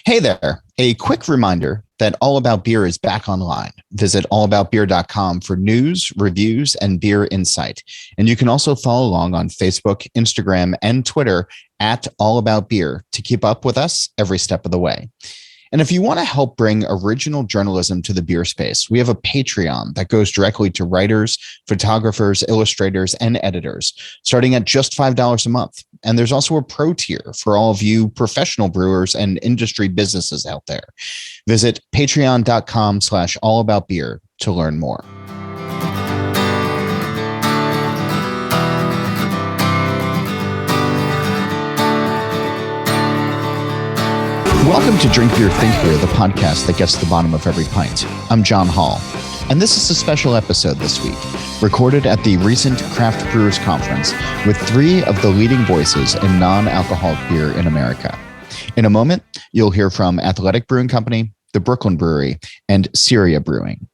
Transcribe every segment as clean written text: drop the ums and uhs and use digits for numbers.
Hey there. A quick reminder that All About Beer is back online. Visit allaboutbeer.com for news, reviews, and beer insight. And you can also follow along on Facebook, Instagram, and Twitter at All About Beer to keep up with us every step of the way. And if you want to help bring original journalism to the beer space, we have a Patreon that goes directly to writers, photographers, illustrators, and editors, starting at just $5 a month. And there's also a pro tier for all of you professional brewers and industry businesses out there. Visit patreon.com/allaboutbeer to learn more. Welcome to Drink Beer, Think Beer, the podcast that gets to the bottom of every pint. I'm John Hall, and this is a special episode this week, recorded at the recent Craft Brewers Conference with three of the leading voices in non-alcoholic beer in America. In a moment, you'll hear from Athletic Brewing Company, the Brooklyn Brewery, and Syria Brewing.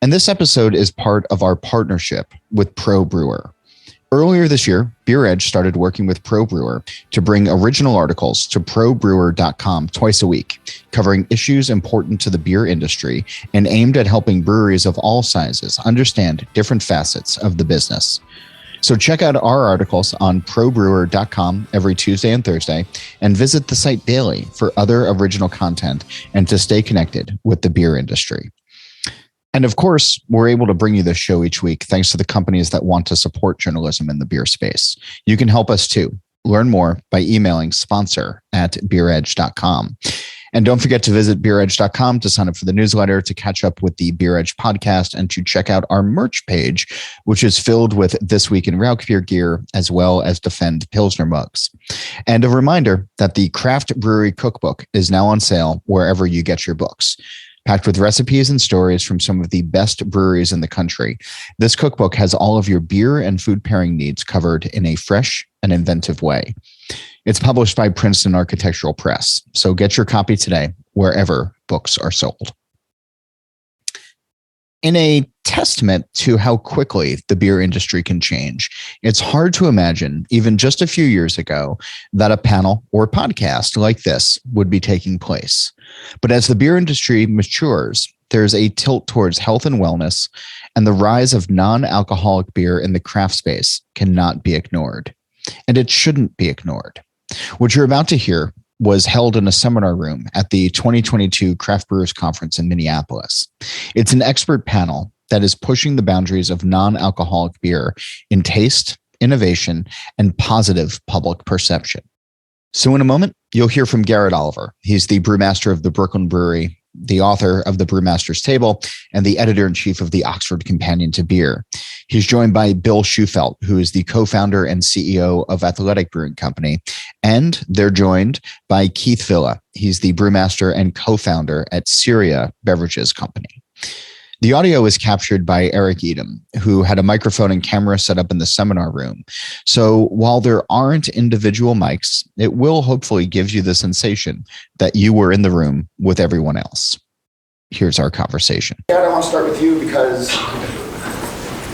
And this episode is part of our partnership with Pro Brewer. Earlier this year, Beer Edge started working with Pro Brewer to bring original articles to probrewer.com twice a week, covering issues important to the beer industry and aimed at helping breweries of all sizes understand different facets of the business. So check out our articles on probrewer.com every Tuesday and Thursday, and visit the site daily for other original content and to stay connected with the beer industry. And of course, we're able to bring you this show each week thanks to the companies that want to support journalism in the beer space. You can help us too. Learn more by emailing sponsor@beeredge.com. And don't forget to visit beeredge.com to sign up for the newsletter, to catch up with the Beer Edge podcast, and to check out our merch page, which is filled with This Week in Rauch Beer gear, as well as Defend Pilsner mugs. And a reminder that the Craft Brewery Cookbook is now on sale wherever you get your books. Packed with recipes and stories from some of the best breweries in the country, this cookbook has all of your beer and food pairing needs covered in a fresh and inventive way. It's published by Princeton Architectural Press, so get your copy today wherever books are sold. In a testament to how quickly the beer industry can change, it's hard to imagine, even just a few years ago, that a panel or podcast like this would be taking place. But as the beer industry matures, there's a tilt towards health and wellness, and the rise of non-alcoholic beer in the craft space cannot be ignored. And it shouldn't be ignored. What you're about to hear was held in a seminar room at the 2022 Craft Brewers Conference in Minneapolis. It's an expert panel that is pushing the boundaries of non-alcoholic beer in taste, innovation, and positive public perception. So in a moment, you'll hear from Garrett Oliver. He's the brewmaster of the Brooklyn Brewery, the author of The Brewmaster's Table, and the editor-in-chief of the Oxford Companion to Beer. He's joined by Bill Shufelt, who is the co-founder and CEO of Athletic Brewing Company. And they're joined by Keith Villa. He's the brewmaster and co-founder at Syria Beverages Company. The audio is captured by Erik Eidem, who had a microphone and camera set up in the seminar room. So while there aren't individual mics, it will hopefully give you the sensation that you were in the room with everyone else. Here's our conversation. I want to start with you because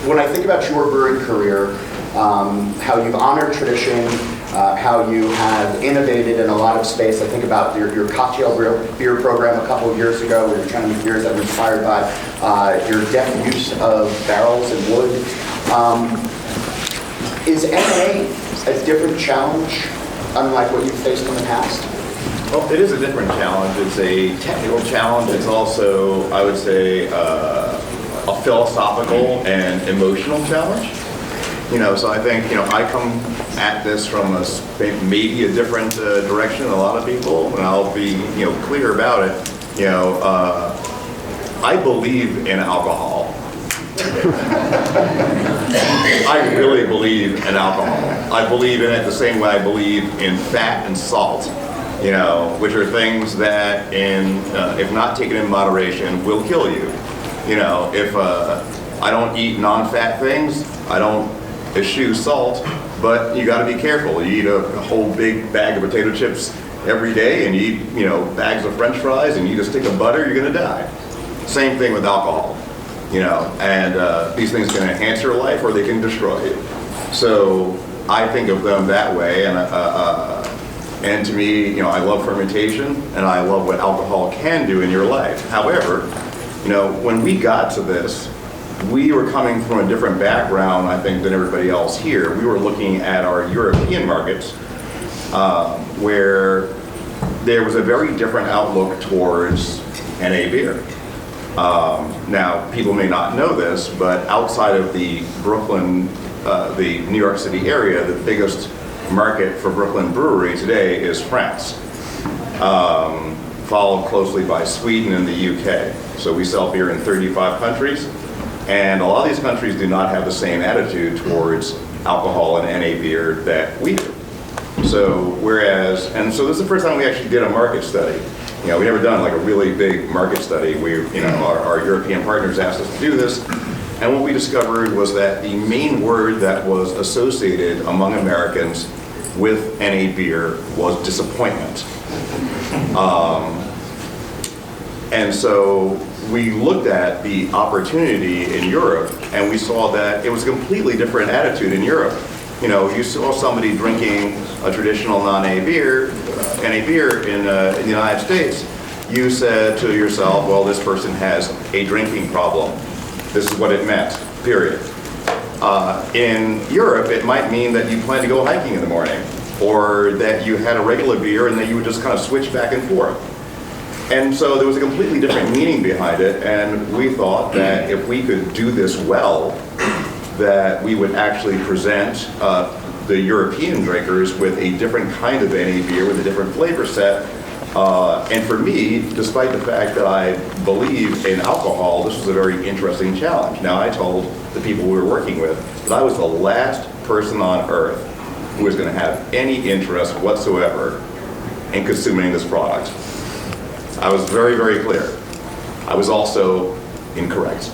when I think about your brewing career, how you've honored tradition, how you have innovated in a lot of space. I think about your cocktail beer program a couple of years ago, where you're trying to make beers that were inspired by your deft use of barrels and wood. Is NA a different challenge, unlike what you've faced in the past? Well, it is a different challenge. It's a technical challenge. It's also, I would say, a philosophical and emotional challenge. So I think, I come at this from maybe a different direction than a lot of people, and I'll be, clear about it. I believe in alcohol. I really believe in alcohol. I believe in it the same way I believe in fat and salt, which are things that, if not taken in moderation, will kill you. If I don't eat non-fat things, I don't eschew salt, but you got to be careful. You eat a whole big bag of potato chips every day, and you eat, bags of French fries, and you eat a stick of butter, you're going to die. Same thing with alcohol, and these things can enhance your life or they can destroy you. So I think of them that way, and And to me, you know, I love fermentation and I love what alcohol can do in your life. However, you know, when we got to this, we were coming from a different background, I think, than everybody else here. We were looking at our European markets, where there was a very different outlook towards NA beer. Now, people may not know this, but outside of the Brooklyn, the New York City area, the biggest market for Brooklyn brewery today is France, followed closely by Sweden and the UK. So we sell beer in 35 countries, and a lot of these countries do not have the same attitude towards alcohol and NA beer that we do. So and so this is the first time we actually did a market study. You know, we never done like a really big market study. Our European partners asked us to do this, and what we discovered was that the main word that was associated among Americans with NA beer was disappointment. And so we looked at the opportunity in Europe, and we saw that it was a completely different attitude in Europe. You know, you saw somebody drinking a traditional NA beer in the United States, you said to yourself, well, this person has a drinking problem. This is what it meant, period. In Europe, it might mean that you plan to go hiking in the morning, or that you had a regular beer and that you would just kind of switch back and forth. And so there was a completely different meaning behind it, and we thought that if we could do this well, that we would actually present the European drinkers with a different kind of NA beer with a different flavor set. And for me, despite the fact that I believe in alcohol, this was a very interesting challenge. Now, I told the people we were working with that I was the last person on earth who was going to have any interest whatsoever in consuming this product. I was very, very clear. I was also incorrect.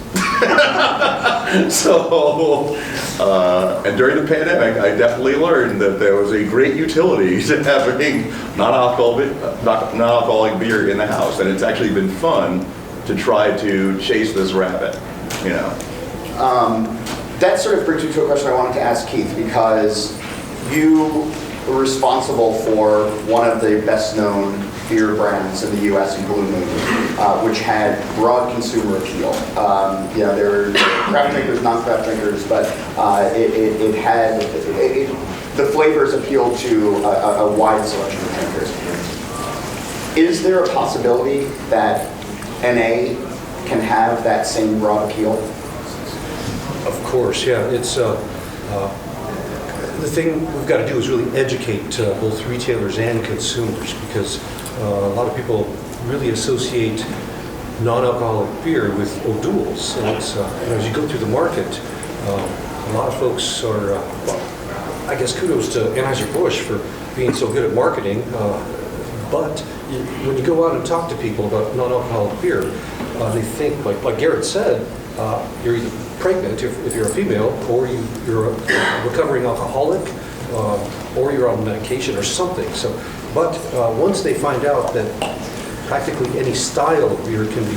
And during the pandemic, I definitely learned that there was a great utility to having non-alcoholic beer in the house, and it's actually been fun to try to chase this rabbit, you know. That sort of brings me to a question I wanted to ask Keith, because you were responsible for one of the best-known beer brands in the U.S. in Blue Moon, which had broad consumer appeal. There were craft drinkers, non-craft drinkers, but the flavors appealed to a wide selection of drinkers. Is there a possibility that NA can have that same broad appeal? Of course, yeah. It's the thing we've got to do is really educate both retailers and consumers, because a lot of people really associate non-alcoholic beer with O'Doul's. And it's, as you go through the market, a lot of folks are, I guess kudos to Anheuser-Busch for being so good at marketing, but when you go out and talk to people about non-alcoholic beer, they think, like Garrett said, you're either pregnant if you're a female, or you're a recovering alcoholic, or you're on medication or something. But once they find out that practically any style of beer can be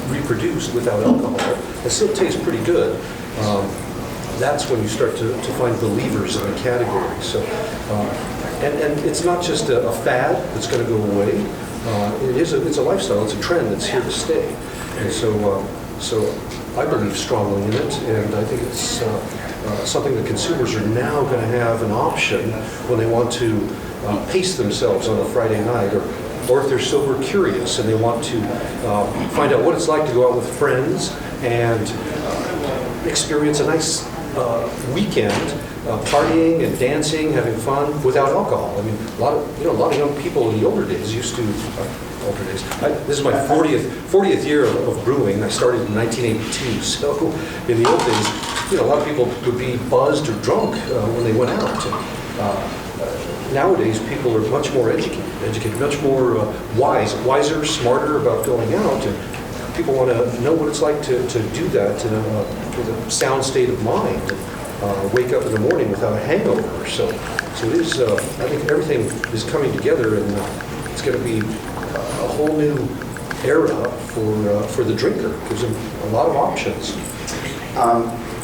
reproduced without alcohol, it still tastes pretty good, that's when you start to find believers in the category. So, and it's not just a fad that's going to go away. It's a lifestyle. It's a trend that's here to stay. And so I believe strongly in it, and I think it's something that consumers are now going to have an option when they want to pace themselves on a Friday night, or if they're sober curious and they want to find out what it's like to go out with friends and experience a nice weekend partying and dancing, having fun without alcohol. I mean, a lot of young people in the older days used to. This is my 40th year of brewing. I started in 1982. So in the old days, a lot of people would be buzzed or drunk when they went out. Nowadays, people are much more educated, much more wiser, smarter about going out. And people want to know what it's like to do that with a sound state of mind. Wake up in the morning without a hangover. So it is. I think everything is coming together, and it's going to be a whole new era for the drinker. It gives them a lot of options.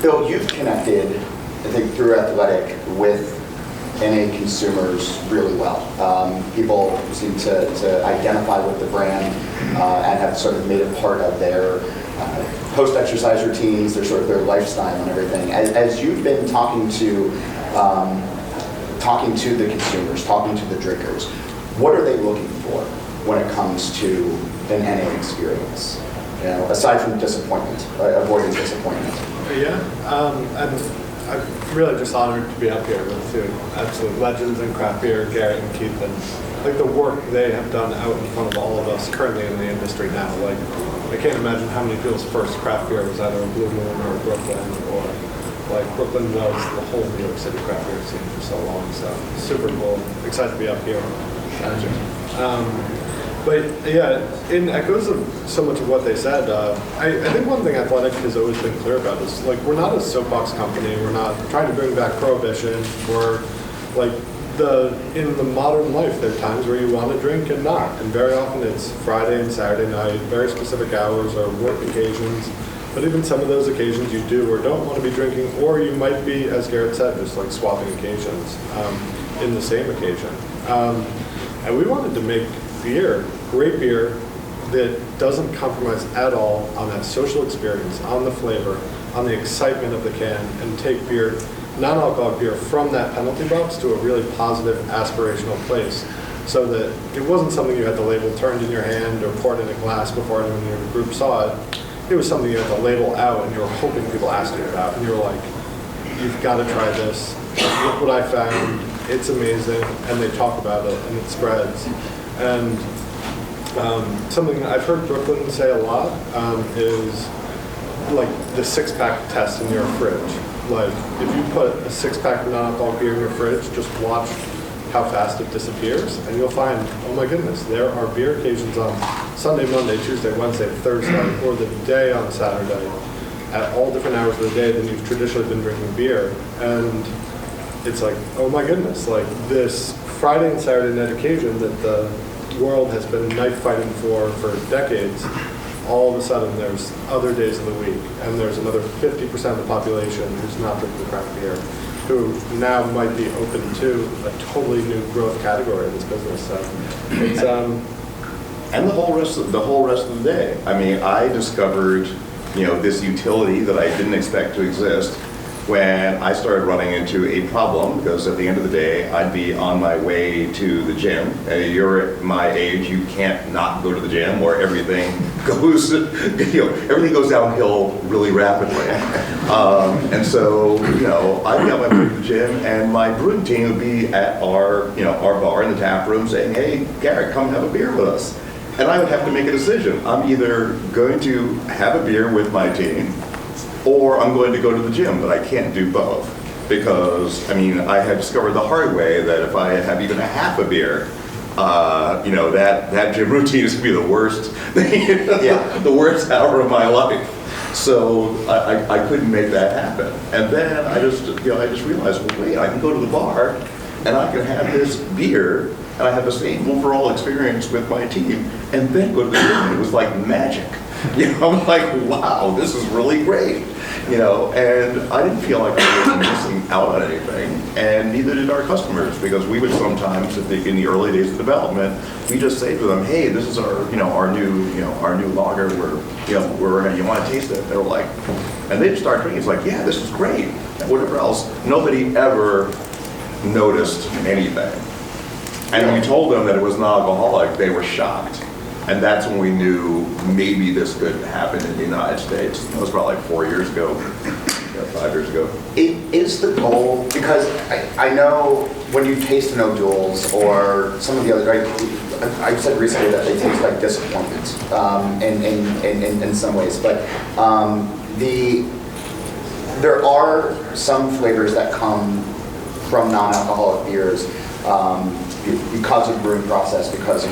Bill, you've connected, I think, through Athletic with NA consumers really well. People seem to identify with the brand and have sort of made it part of their post-exercise routines, their lifestyle and everything. As you've been talking to the consumers, talking to the drinkers, what are they looking for when it comes to an NA experience? Aside from disappointment, avoiding disappointment. Yeah, I'm really just honored to be up here with two absolute legends in craft beer, Garrett and Keith, and like the work they have done out in front of all of us currently in the industry now. Like, I can't imagine how many people's first craft beer was either Blue Moon or Brooklyn, or like Brooklyn was the whole New York City craft beer scene for so long. So super cool. Excited to be up here. But yeah, in echoes of so much of what they said, I think one thing Athletic has always been clear about is, like, we're not a soapbox company. We're not trying to bring back prohibition. We're like, in the modern life, there are times where you want to drink and not. And very often it's Friday and Saturday night, very specific hours or work occasions. But even some of those occasions you do or don't want to be drinking, or you might be, as Garrett said, just like swapping occasions in the same occasion. And we wanted to make beer, great beer, that doesn't compromise at all on that social experience, on the flavor, on the excitement of the can, and take beer, non-alcoholic beer, from that penalty box to a really positive, aspirational place. So that it wasn't something you had the label turned in your hand or poured in a glass before anyone in your group saw it. It was something you had the label out and you were hoping people asked you about. And you were like, you've got to try this. Look what I found. It's amazing. And they talk about it and it spreads. And something I've heard Brooklyn say a lot is like the 6-pack test in your fridge. Like, if you put a 6-pack of non-alcoholic beer in your fridge, just watch how fast it disappears, and you'll find, oh my goodness, there are beer occasions on Sunday, Monday, Tuesday, Wednesday, Thursday, or the day on Saturday, at all different hours of the day than you've traditionally been drinking beer. And it's like, oh my goodness, like this Friday and Saturday night occasion that the world has been knife fighting for decades, all of a sudden there's other days of the week, and there's another 50% of the population who's not drinking craft beer, who now might be open to a totally new growth category in this business. So it's and the whole rest of the day. I mean, I discovered, this utility that I didn't expect to exist when I started running into a problem, because at the end of the day, I'd be on my way to the gym. You're at my age, you can't not go to the gym, or everything goes, everything goes downhill really rapidly. And so, I'd be on my way to the gym, and my brewing team would be at our bar in the tap room saying, "Hey, Garrett, come have a beer with us." And I would have to make a decision. I'm either going to have a beer with my team, or I'm going to go to the gym, but I can't do both. Because, I had discovered the hard way that if I have even a half a beer, that gym routine is going to be the worst, the worst hour of my life. So I couldn't make that happen. And then I just realized, well, wait, I can go to the bar and I can have this beer and I have the same overall experience with my team, and then go to the gym. It was like magic. I'm like, wow, this is really great. And I didn't feel like I was missing out on anything, and neither did our customers, because we would sometimes, in the early days of development, we just say to them, "Hey, this is our new lager. You want to taste it?" They were like, and they'd start drinking. It's like, yeah, this is great. And whatever else, nobody ever noticed anything. And when we told them that it was non-alcoholic, they were shocked. And that's when we knew maybe this could happen in the United States. That was probably like 4 years ago, 5 years ago. It is the goal, because I know when you taste an O'Doul's or some of the other, I've said recently that they taste like disappointment in some ways, but there are some flavors that come from non-alcoholic beers because of the brewing process, because of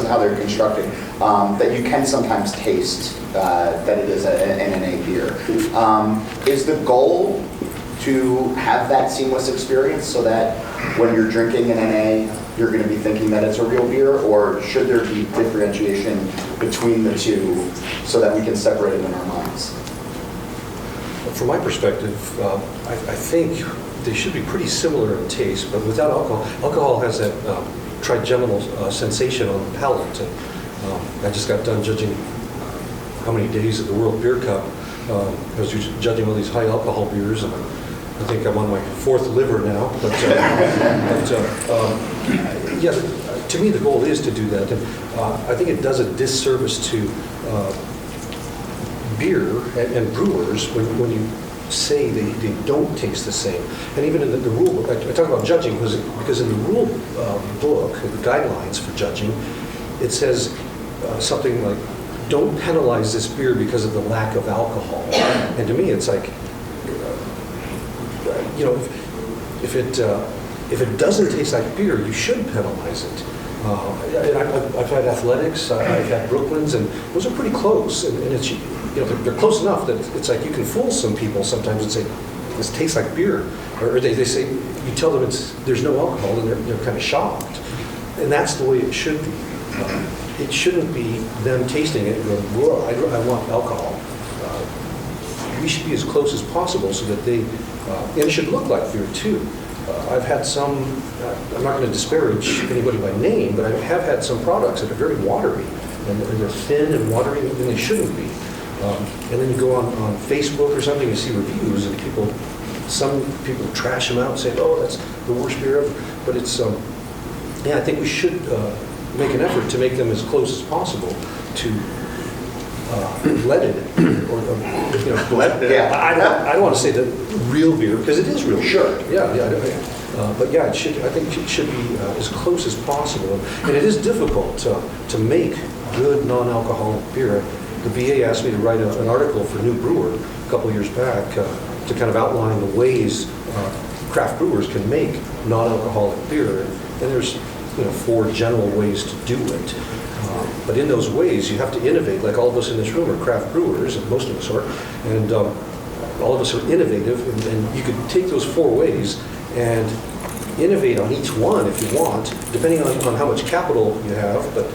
how they're constructed, that you can sometimes taste that it is an NA beer. Is the goal to have that seamless experience so that when you're drinking an NA, you're going to be thinking that it's a real beer, or should there be differentiation between the two so that we can separate it in our minds? From my perspective, I think they should be pretty similar in taste, but without alcohol. Alcohol has that trigeminal sensation on the palate. And, I just got done judging how many days of the World Beer Cup. I was judging all these high alcohol beers, and I think I'm on my 4th liver now. But yeah, to me the goal is to do that, and I think it does a disservice to beer and brewers when you say they don't taste the same. And even in the rule book, I talk about judging because in the rule book, the guidelines for judging, it says something like, don't penalize this beer because of the lack of alcohol. And to me, it's like, you know, if it doesn't taste like beer, you should penalize it. And I've had Athletics, I've had Brooklyn's, and those are pretty close. And it's, you know, they're close enough that it's like you can fool some people sometimes and say, this tastes like beer. Or they say, you tell them there's no alcohol, and they're kind of shocked. And that's the way it should be. It shouldn't be them tasting it and going, whoa, I want alcohol. We should be as close as possible so that and it should look like beer too. I've had some, I'm not going to disparage anybody by name, but I have had some products that are very watery, and they're thin and watery, and they shouldn't be. And then you go on Facebook or something, you see reviews, and some people trash them out and say, oh, that's the worst beer ever. But it's, yeah, I think we should make an effort to make them as close as possible to leaded, or you know, Yeah. I don't want to say the real beer because it is real beer. Sure. Yeah. But yeah, I think it should be as close as possible, and it is difficult to make good non-alcoholic beer. The BA asked me to write an article for New Brewer a couple of years back to kind of outline the ways craft brewers can make non-alcoholic beer, and there's 4 general ways to do it. But in those ways, you have to innovate. Like all of us in this room are craft brewers, and most of us are, and all of us are innovative. And you could take those 4 ways and innovate on each one if you want, depending on how much capital you have. But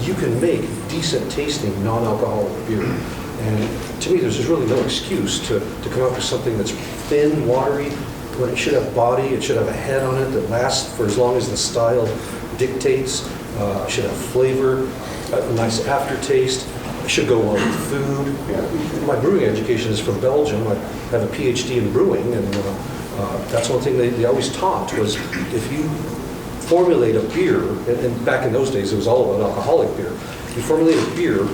you can make decent tasting non-alcoholic beer. And to me, there's just really no excuse to come up with something that's thin, watery, when it should have body, it should have a head on it that lasts for as long as the style dictates. Should have flavor, a nice aftertaste. It should go well with food. My brewing education is from Belgium. I have a PhD in brewing, and that's one thing they always taught was if you formulate a beer, and back in those days it was all about alcoholic beer. If you formulate a beer,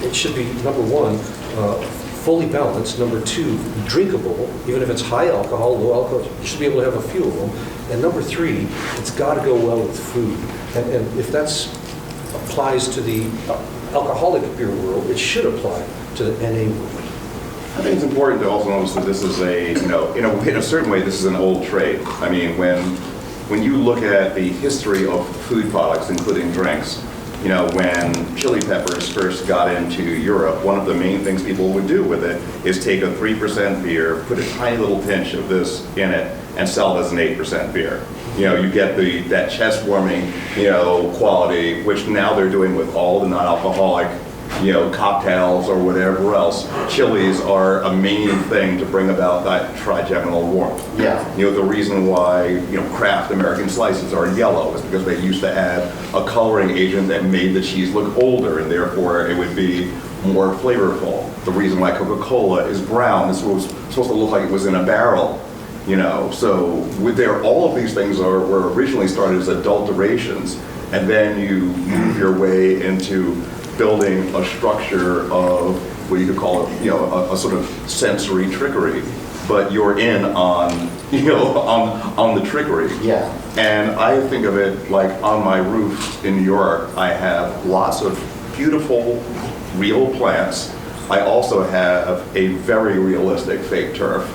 it should be, number 1, fully balanced, number 2, drinkable, even if it's high alcohol, low alcohol, you should be able to have a few of them. And number 3, it's got to go well with food. And if that applies to the alcoholic beer world, it should apply to the NA world. I think it's important to also notice that this is in a certain way, this is an old trade. I mean, when you look at the history of food products, including drinks, when chili peppers first got into Europe, one of the main things people would do with it is take a 3% beer, put a tiny little pinch of this in it, and sell it as an 8% beer. You get that chest-warming, quality, which now they're doing with all the non-alcoholic, cocktails or whatever else. Chilies are a main thing to bring about that trigeminal warmth. Yeah. The reason why, Kraft American slices are yellow is because they used to add a coloring agent that made the cheese look older, and therefore it would be more flavorful. The reason why Coca-Cola is brown is supposed to look like it was in a barrel. So all of these things were originally started as adulterations, and then you move your way into building a structure of what you could call it, a sort of sensory trickery, but you're in on the trickery. Yeah. And I think of it like on my roof in New York, I have lots of beautiful real plants. I also have a very realistic fake turf.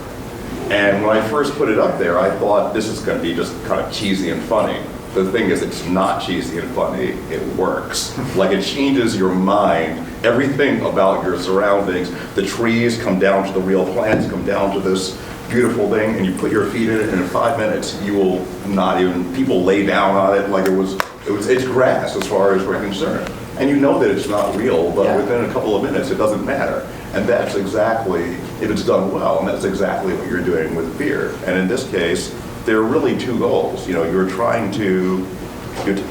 And when I first put it up there, I thought this is going to be just kind of cheesy and funny. The thing is, it's not cheesy and funny, it works. Like, it changes your mind, everything about your surroundings. The trees come down to the real plants, come down to this beautiful thing, and you put your feet in it, and in 5 minutes, you will not even, people lay down on it like it's grass as far as we're concerned. And you know that it's not real, but within a couple of minutes, it doesn't matter. And that's exactly, if it's done well, and that's exactly what you're doing with beer. And in this case, there are really two goals. You're trying to,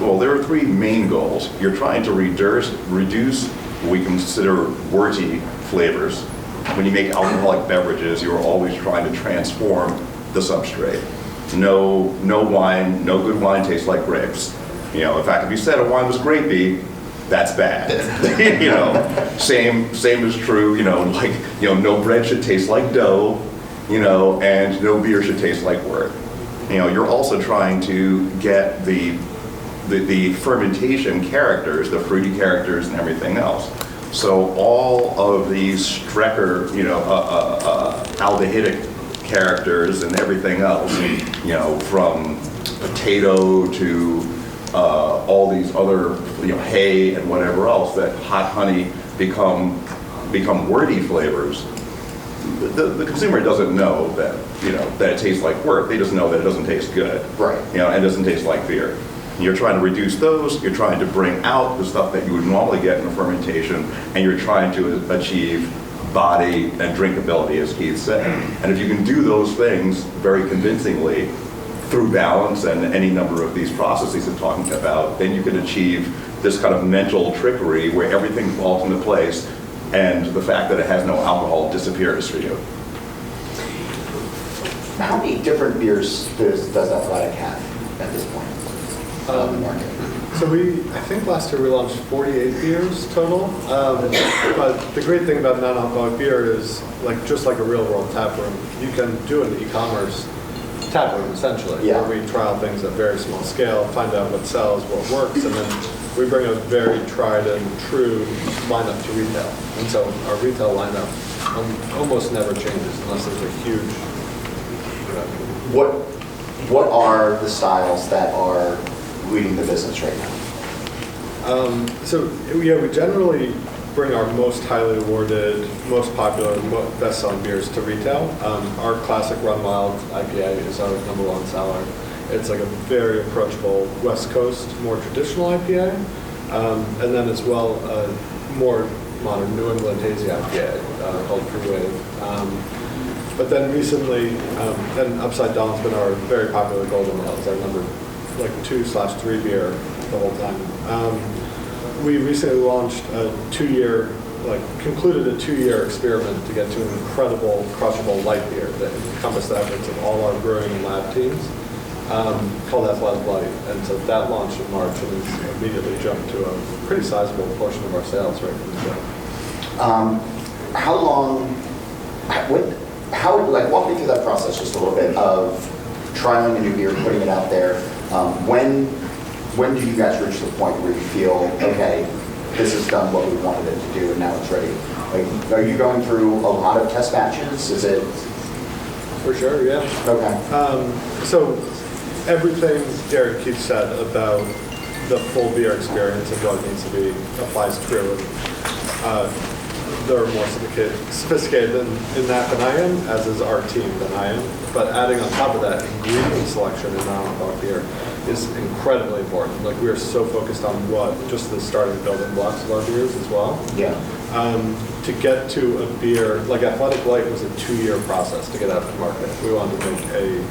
well, there are three main goals. You're trying to reduce what we consider worty flavors. When you make alcoholic beverages, you're always trying to transform the substrate. No wine, no good wine tastes like grapes. In fact, if you said a wine was grapey, that's bad. Same is true. No bread should taste like dough. And no beer should taste like wort. You're also trying to get the fermentation characters, the fruity characters, and everything else. So all of these Strecker, aldehydic characters and everything else, from potato to all these other, hay and whatever else, that hot honey become worty flavors. The consumer doesn't know that, that it tastes like wort. They just know that it doesn't taste good. Right. And it doesn't taste like beer. You're trying to reduce those, you're trying to bring out the stuff that you would normally get in a fermentation, and you're trying to achieve body and drinkability, as Keith said. And if you can do those things very convincingly through balance and any number of these processes I'm talking about, then you can achieve this kind of mental trickery where everything falls into place and the fact that it has no alcohol disappears for you. How many different beers does Athletic have at this point on the market? So I think last year we launched 48 beers total. But the great thing about non-alcoholic beer is, just like a real-world tap room, you can do an e-commerce tap room, essentially, yeah, where we trial things at very small scale, find out what sells, what works, and then we bring a very tried and true lineup to retail. And so our retail lineup almost never changes unless there's a huge... What are the styles that are leading the business right now? We generally bring our most highly awarded, most popular, best-selling beers to retail. Our classic Run Wild IPA is our #1 seller. It's a very approachable West Coast, more traditional IPA, and then as well more modern New England hazy IPA called Pre-Wave. But then recently, and Upside Down's been our very popular Golden Ale. It's our number 2/3 beer the whole time. We recently launched concluded a 2-year experiment to get to an incredible crushable light beer that encompassed the efforts of all our brewing and lab teams, called Athletic Light. And so that launched in March and has immediately jumped to a pretty sizable portion of our sales right from the start. How long, walk me through that process just a little bit of trialing a new beer, putting it out there. When do you guys reach the point where you feel, okay, this has done what we wanted it to do and now it's ready? Are you going through a lot of test batches? Is it? For sure, yeah. Okay. So everything Derek Keith said about the full beer experience and what needs to be applies true. They're more sophisticated in that than I am, as is our team than I am. But adding on top of that, ingredient selection in non-alcoholic beer is incredibly important. We are so focused on just the starting building blocks of our beers as well. Yeah. To get to a beer, Athletic Light was a 2-year process to get out to market. We wanted to make a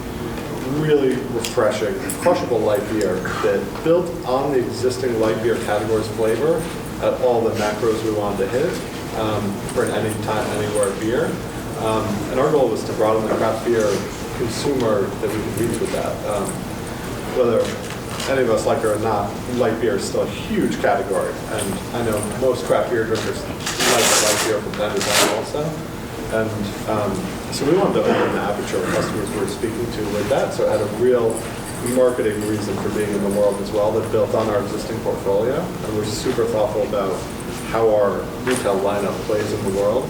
really refreshing, crushable light beer that built on the existing light beer category's flavor at all the macros we wanted to hit. For an anytime, anywhere beer. And our goal was to broaden the craft beer consumer that we could reach with that. Whether any of us like it or not, light beer is still a huge category. And I know most craft beer drinkers like light beer from time to time also. And so we wanted to open the aperture of customers we were speaking to with that. So it had a real marketing reason for being in the world as well that built on our existing portfolio. And we're super thoughtful about how our retail lineup plays in the world.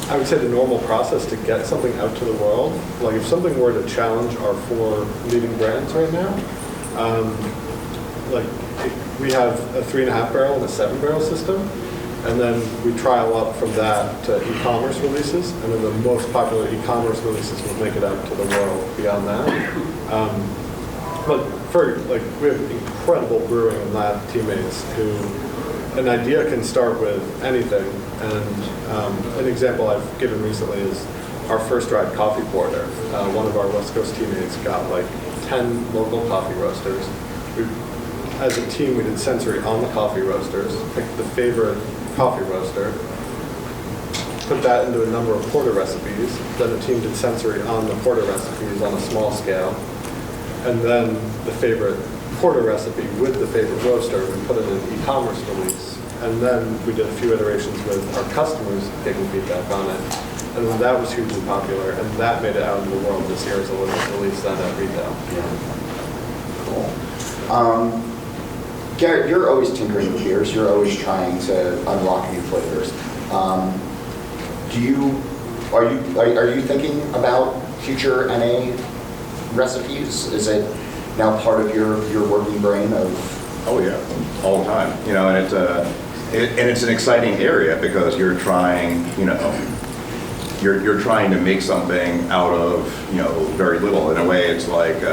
I would say the normal process to get something out to the world, if something were to challenge our 4 leading brands right now, we have a 3.5 barrel and a 7 barrel system, and then we trial up from that to e-commerce releases, and then the most popular e-commerce releases will make it out to the world beyond that. But we have incredible brewing and lab teammates who an idea can start with anything. And an example I've given recently is our first dried coffee porter. One of our West Coast teammates got like 10 local coffee roasters. As a team, we did sensory on the coffee roasters, picked the favorite coffee roaster, put that into a number of porter recipes. Then the team did sensory on the porter recipes on a small scale. And then the favorite porter recipe with the favorite roaster, we put it in an e-commerce release. And then we did a few iterations with our customers taking feedback on it. And then that was hugely popular, and that made it out in the world this year as a limited release then at retail. Yeah. Cool. Garrett, you're always tinkering with beers. You're always trying to unlock new flavors. Are you thinking about future NA recipes? Is it now part of your working brain of? Oh yeah, all the time. And it's an exciting area because you're trying, you're trying to make something out of very little. In a way, it's like.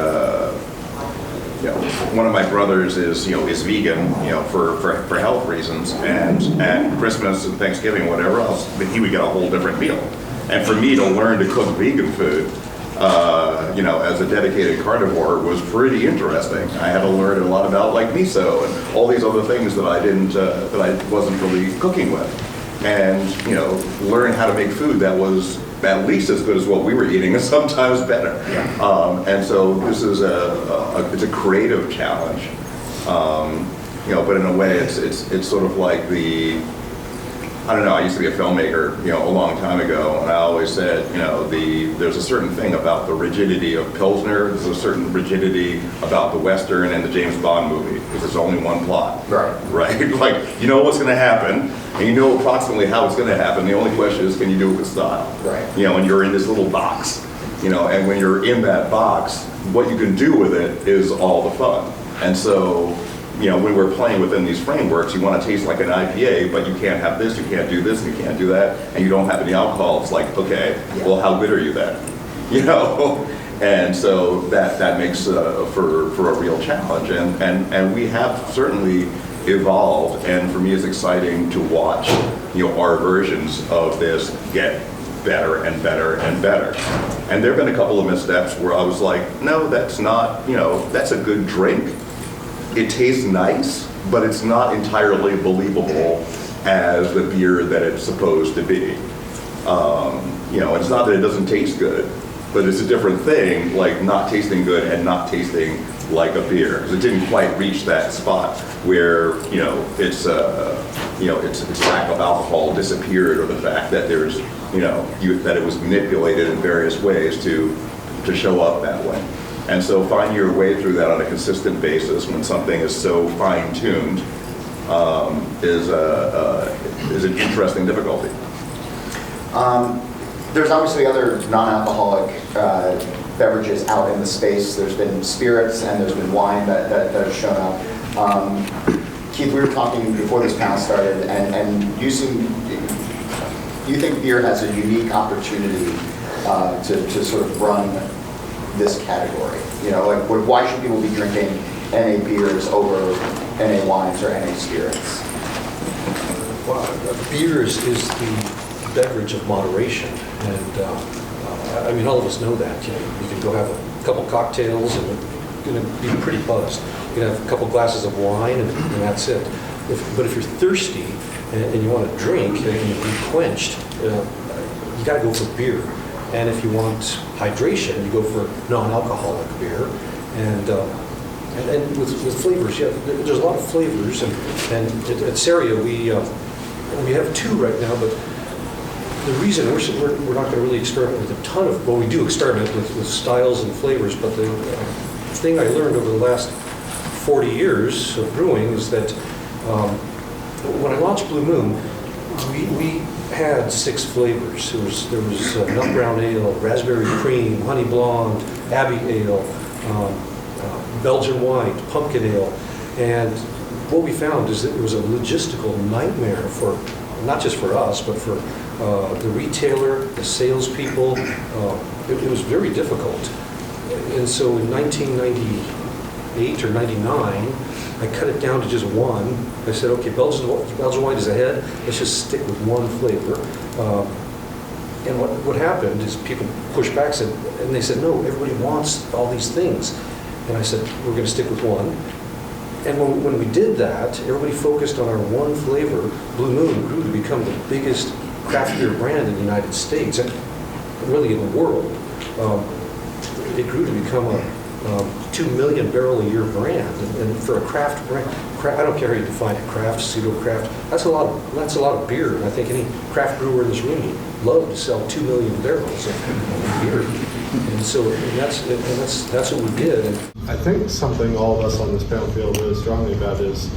One of my brothers is vegan, for health reasons, and at Christmas and Thanksgiving, whatever else, he would get a whole different meal. And for me to learn to cook vegan food, as a dedicated carnivore was pretty interesting. I had to learn a lot about like miso and all these other things that I wasn't really cooking with, and learn how to make food that was at least as good as what we were eating, and sometimes better. Yeah. And so this is it's a creative challenge, but in a way it's sort of like I used to be a filmmaker, a long time ago, and I always said, there's a certain thing about the rigidity of Pilsner, there's a certain rigidity about the Western and the James Bond movie, because there's only one plot. Right? Like, you know what's going to happen, and you know approximately how it's going to happen. The only question is, can you do it with style? Right. And you're in this little box, and when you're in that box, what you can do with it is all the fun. And so, when we're playing within these frameworks, you want to taste like an IPA, but you can't have this, you can't do this, and you can't do that, and you don't have any alcohol. It's like, okay, well, how good are you then? And so that makes for a real challenge, and we have certainly evolved, and for me it's exciting to watch our versions of this get better and better and better. And there have been a couple of missteps where I was like, no, that's not, that's a good drink. It tastes nice, but it's not entirely believable as the beer that it's supposed to be. It's not that it doesn't taste good, but it's a different thing, like not tasting good and not tasting like a beer, because it didn't quite reach that spot where its lack of alcohol disappeared, or the fact that there's that it was manipulated in various ways to show up that way. And so finding your way through that on a consistent basis when something is so fine-tuned is an interesting difficulty. There's obviously other non-alcoholic beverages out in the space. There's been spirits and there's been wine that have shown up. Keith, we were talking before this panel started, and you think beer has a unique opportunity to sort of run this category. Why should people be drinking NA beers over NA wines or NA spirits? Well, beer is the beverage of moderation, and all of us know that. You can go have a couple cocktails and you're going to be pretty buzzed. You can have a couple glasses of wine and that's it. But if you're thirsty and you want to drink and you be quenched, you got to go for beer. And if you want hydration, you go for non-alcoholic beer. And with flavors, there's a lot of flavors. And at Seria, we have two right now, but the reason we're not going to really experiment with a ton of, well, we do experiment with styles and flavors, but the thing I learned over the last 40 years of brewing is that when I launched Blue Moon, we had 6 flavors. There was nut brown ale, raspberry cream, honey blonde, abbey ale, Belgian white, pumpkin ale, and what we found is that it was a logistical nightmare for not just for us, but for the retailer, the salespeople. It was very difficult. And so in 1998 or 99, I cut it down to just one. I said, okay, Belgian white is ahead. Let's just stick with one flavor. And what happened is people pushed back, and they said, no, everybody wants all these things. And I said, we're going to stick with one. And when we did that, everybody focused on our one flavor. Blue Moon grew to become the biggest craft beer brand in the United States, and really in the world. It grew to become a 2 million barrel a year brand. And for a craft brand, I don't care how you define it, craft, pseudo-craft, that's a lot of beer. And I think any craft brewer in this room would love to sell 2 million barrels of beer. And so that's what we did. And I think something all of us on this panel feel really strongly about is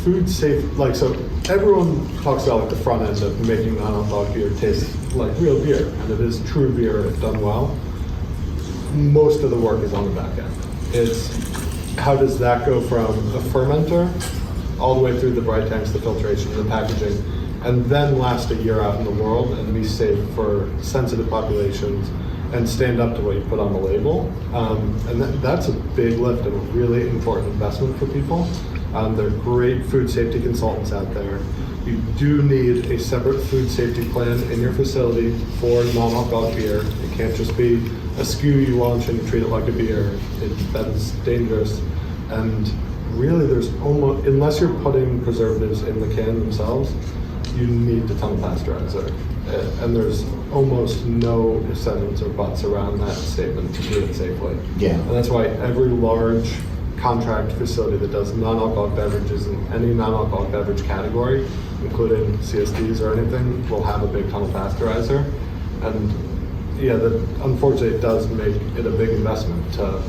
food safe. Like, so everyone talks about like the front end of making non-alcoholic beer taste like real beer, and it is true beer if done well. Most of the work is on the back end. It's how does that go from a fermenter all the way through the bright tanks, the filtration, the packaging, and then last a year out in the world and be safe for sensitive populations and stand up to what you put on the label. And that's a big lift and a really important investment for people. There are great food safety consultants out there. You do need a separate food safety plan in your facility for non-alcoholic beer. It can't just be a SKU you launch and you treat it like a beer. That is dangerous. And really there's almost, unless you're putting preservatives in the can themselves, you need the tunnel pasteurizer. And there's almost no ifs, ands, or buts around that statement to do it safely. Yeah. And that's why every large contract facility that does non-alcoholic beverages in any non-alcoholic beverage category, including CSDs or anything, will have a big tunnel pasteurizer. And yeah, unfortunately it does make it a big investment to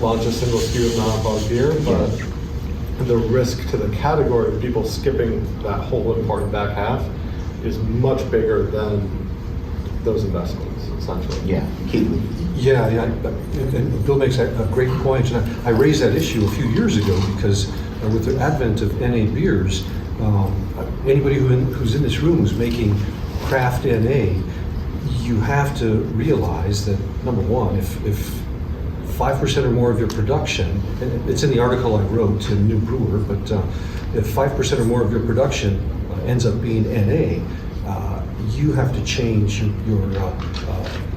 launch a single SKU of non-alcoholic beer, but the risk to the category of people skipping that whole important back half is much bigger than those investments, essentially. Yeah. Yeah, and Bill makes a great point. And I raised that issue a few years ago because with the advent of NA beers, anybody who's in this room who's making craft NA, you have to realize that, number one, if 5% or more of your production, and it's in the article I wrote in New Brewer, but if 5% or more of your production ends up being NA, you have to change your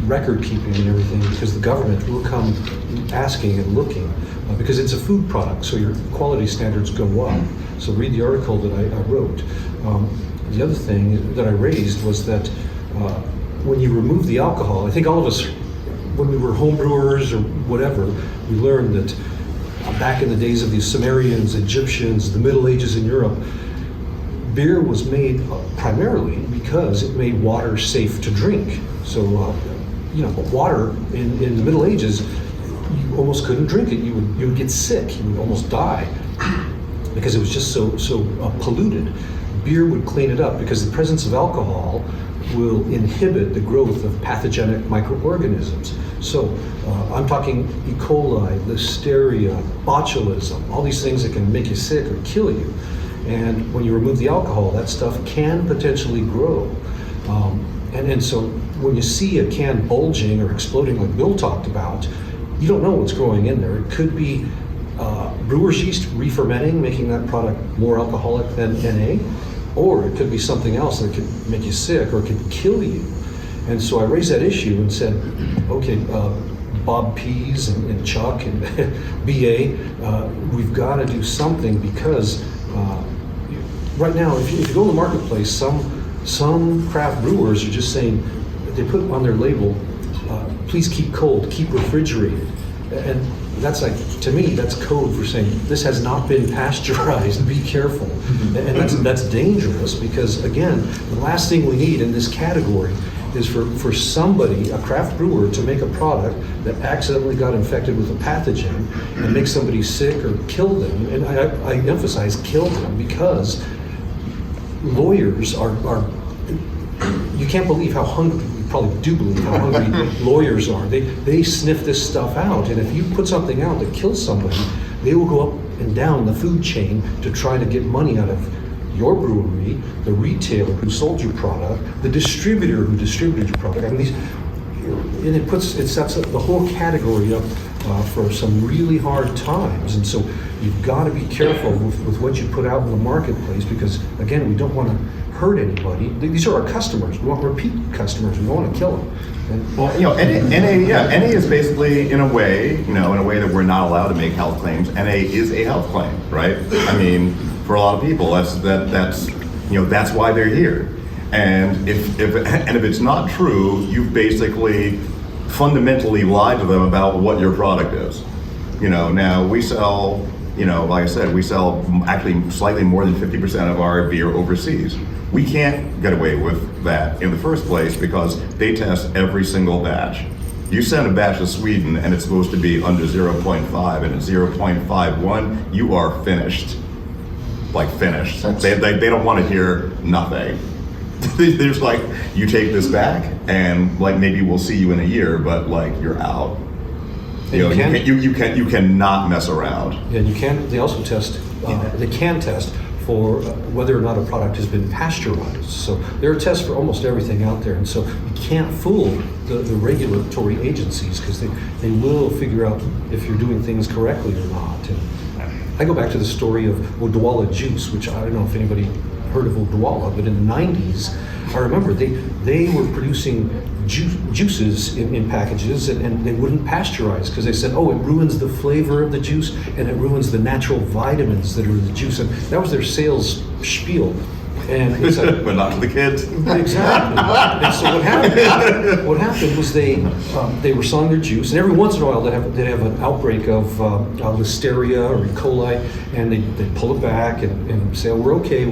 record keeping and everything because the government will come asking and looking because it's a food product, so your quality standards go up. So read the article that I wrote. The other thing that I raised was that when you remove the alcohol, I think all of us, when we were home brewers or whatever, we learned that back in the days of the Sumerians, Egyptians, the Middle Ages in Europe, beer was made primarily because it made water safe to drink. So, water in the Middle Ages, you almost couldn't drink it. You would get sick. You would almost die because it was just so polluted. Beer would clean it up because the presence of alcohol will inhibit the growth of pathogenic microorganisms. So I'm talking E. coli, listeria, botulism, all these things that can make you sick or kill you. And when you remove the alcohol, that stuff can potentially grow. And so when you see a can bulging or exploding like Bill talked about, you don't know what's growing in there. It could be brewer's yeast re-fermenting, making that product more alcoholic than NA, or it could be something else that could make you sick or could kill you. And so I raised that issue and said, okay, Bob Pease and Chuck and BA, we've got to do something because right now, if you go in the marketplace, some craft brewers are just saying, they put on their label, please keep cold, keep refrigerated. And that's like, to me, that's code for saying, this has not been pasteurized, be careful. And that's dangerous because, again, the last thing we need in this category is for somebody, a craft brewer, to make a product that accidentally got infected with a pathogen and make somebody sick or kill them. And I emphasize kill them because lawyers are you can't believe how hungry, you probably do believe how hungry lawyers are. They sniff this stuff out, and if you put something out that kills somebody, they will go up and down the food chain to try to get money out of your brewery, the retailer who sold your product, the distributor who distributed your product. I mean, and it sets up the whole category up for some really hard times. And so you've got to be careful with what you put out in the marketplace, because again, we don't want to hurt anybody. These are our customers. We want repeat customers. We don't want to kill them. Well, NA is basically, in a way that we're not allowed to make health claims. NA is a health claim, right? I mean, for a lot of people, that's why they're here. And if it's not true, you've basically fundamentally lied to them about what your product is. Now we sell, like I said, we sell actually slightly more than 50% of our beer overseas. We can't get away with that in the first place because they test every single batch. You send a batch to Sweden and it's supposed to be under 0.5, and at 0.51, you are finished. Like finished. They don't want to hear nothing. There's like, you take this back and like maybe we'll see you in a year, but like you're out. You cannot mess around. Yeah, you can. They also test. They can test for whether or not a product has been pasteurized. So there are tests for almost everything out there, and so you can't fool the regulatory agencies, because they will figure out if you're doing things correctly or not. And I go back to the story of Odwalla juice, which I don't know if anybody heard of Odwalla, but in the 90s, I remember they were producing juices in packages, and they wouldn't pasteurize because they said, oh, it ruins the flavor of the juice and it ruins the natural vitamins that are in the juice. And that was their sales spiel. And it's like, but not to the kids. Exactly. And so what happened was they were selling their juice, and every once in a while they'd have an outbreak of Listeria or E. coli, and they'd pull it back and say, oh, we're okay.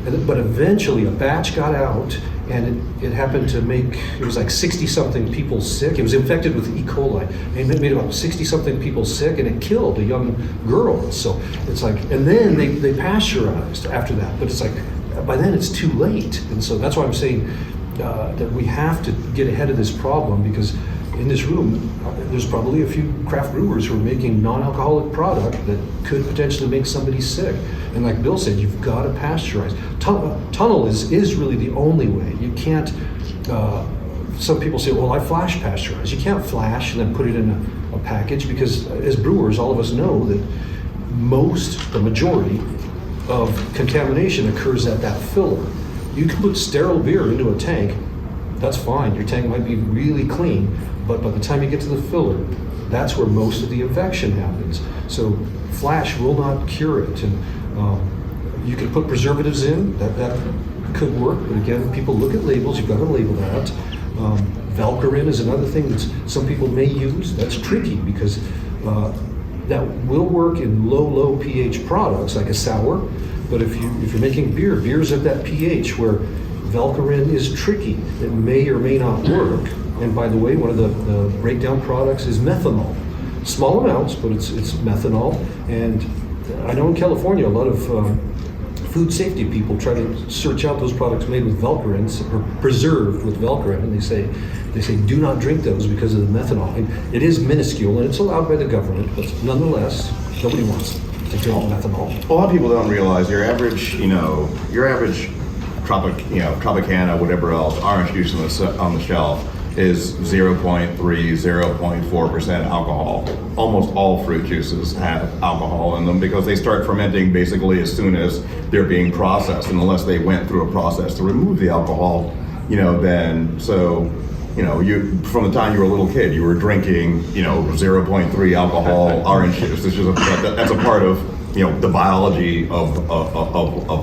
But eventually a batch got out, and it happened to make, it was like 60-something people sick. It was infected with E. coli. And it made about 60-something people sick, and it killed a young girl. So it's like, and then they pasteurized after that. But it's like, by then it's too late. And so that's why I'm saying that we have to get ahead of this problem, because in this room, there's probably a few craft brewers who are making non-alcoholic product that could potentially make somebody sick. And like Bill said, you've got to pasteurize. Tunnel is really the only way. You can't, some people say, well, I flash pasteurize. You can't flash and then put it in a package, because as brewers, all of us know that the majority of contamination occurs at that filler. You can put sterile beer into a tank, that's fine. Your tank might be really clean, but by the time you get to the filler, that's where most of the infection happens. So flash will not cure it. And you can put preservatives in, that could work, but again, people look at labels, you've got to label that. Velcorin is another thing that some people may use. That's tricky, because that will work in low pH products like a sour, but if you're making beers at that pH where Velcorin is tricky, it may or may not work. And by the way, one of the breakdown products is methanol. Small amounts, but it's methanol. And I know in California, a lot of food safety people try to search out those products made with Velcorin or preserved with Velcorin, and they say do not drink those because of the methanol. And it is minuscule, and it's allowed by the government, but nonetheless, nobody wants to drink methanol. A lot of people don't realize your average Tropicana, whatever else, orange juice on the shelf is 0.3, 0.4% alcohol. Almost all fruit juices have alcohol in them because they start fermenting basically as soon as they're being processed, and unless they went through a process to remove the alcohol, then you from the time you were a little kid, you were drinking 0.3 alcohol orange juice. That's a part of the biology of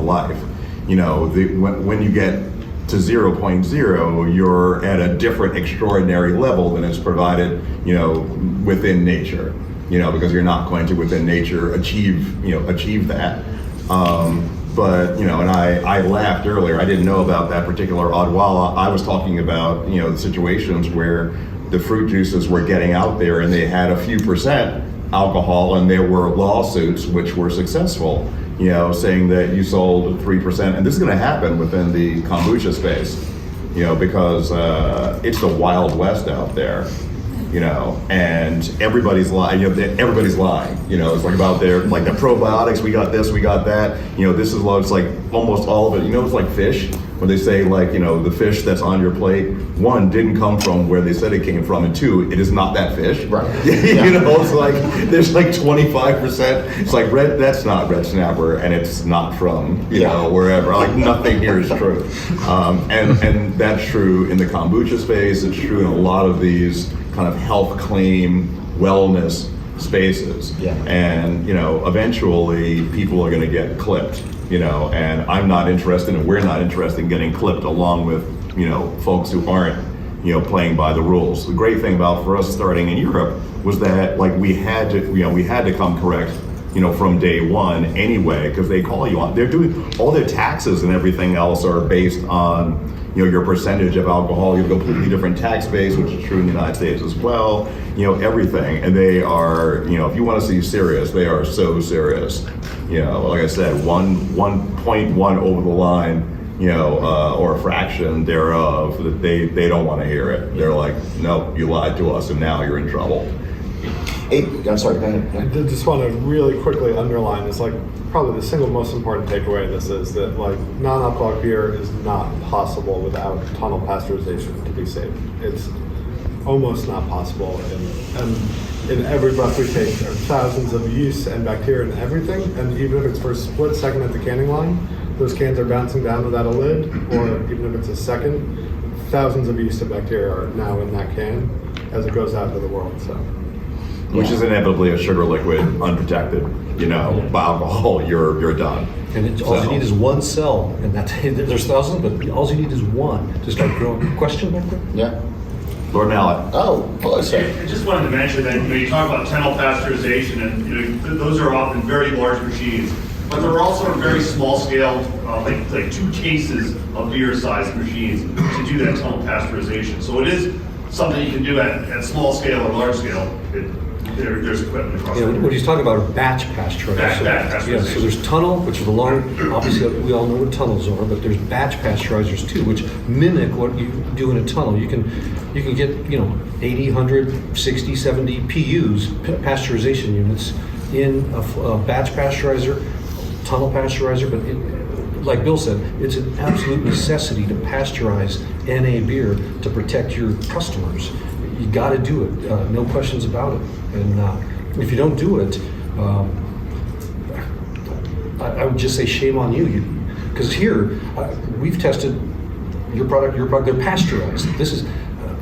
life. When you get to 0.0, you're at a different extraordinary level than is provided, within nature, because you're not going to within nature achieve that. But, and I laughed earlier. I didn't know about that particular Odwalla. I was talking about, the situations where the fruit juices were getting out there and they had a few percent alcohol, and there were lawsuits which were successful, saying that you sold 3%. And this is going to happen within the kombucha space, because it's the Wild West out there. you know, and everybody's lying. You know, everybody's lying. You know, it's like about their like the probiotics. We got this, we got that. You know, this is low. It's like almost all of it. You know, it's like fish. When they say like, you know, the fish that's on your plate, one, didn't come from where they said it came from, and two, it is not that fish. Right. You know, it's like there's like 25%. It's like that's not red snapper, and it's not from you know wherever. Like nothing here is true, and that's true in the kombucha space. It's true in a lot of these kind of health claim wellness spaces. Yeah. And you know, eventually people are going to get clipped. You know, and I'm not interested, and we're not interested in getting clipped along with, you know, folks who aren't, you know, playing by the rules. The great thing about for us starting in Europe was that like we had to come correct, you know, from day one anyway, because they call you on. They're doing all their taxes and everything else are based on, you know, your percentage of alcohol. You have a completely different tax base, which is true in the United States as well. You know, everything, and they are, you know, if you want to see serious, they are so serious. You know, like I said, 1.1 over the line, you know, or a fraction thereof, that they don't want to hear it. They're like, no, you lied to us, and now you're in trouble. Hey, I'm sorry, go ahead. I just want to really quickly underline is like probably the single most important takeaway in this is that like non-alcoholic beer is not possible without tunnel pasteurization to be safe. It's almost not possible, and in every breath we take there are thousands of yeasts and bacteria and everything, and even if it's for a split second at the canning line, those cans are bouncing down without a lid, or even if it's a second, thousands of yeast and bacteria are now in that can as it goes out into the world. So, Which is inevitably a sugar liquid, unprotected, you know, by alcohol, you're done. And all you need is one cell, and that's there's thousands, but all you need is one to start growing. Question back there? Yeah. Lord Mallet. Oh, hello, sir. I just wanted to mention that, you know, you talk about tunnel pasteurization, and you know, those are often very large machines, but there are also very small scale, like 2 cases of beer sized machines to do that tunnel pasteurization. So it is something you can do at small scale or large scale. There's equipment across the board. What he's talking about are batch pasteurization. Batch pasteurization. Yeah, so there's tunnel, which are the long, obviously we all know what tunnels are, but there's batch pasteurizers too, which mimic what you do in a tunnel. You can get, you know, 80, 100, 60, 70 PUs, pasteurization units, in a batch pasteurizer, tunnel pasteurizer, but like Bill said, it's an absolute necessity to pasteurize NA beer to protect your customers. You got to do it, no questions about it. And if you don't do it, I would just say shame on you. Because here, we've tested your product, they're pasteurized. This is,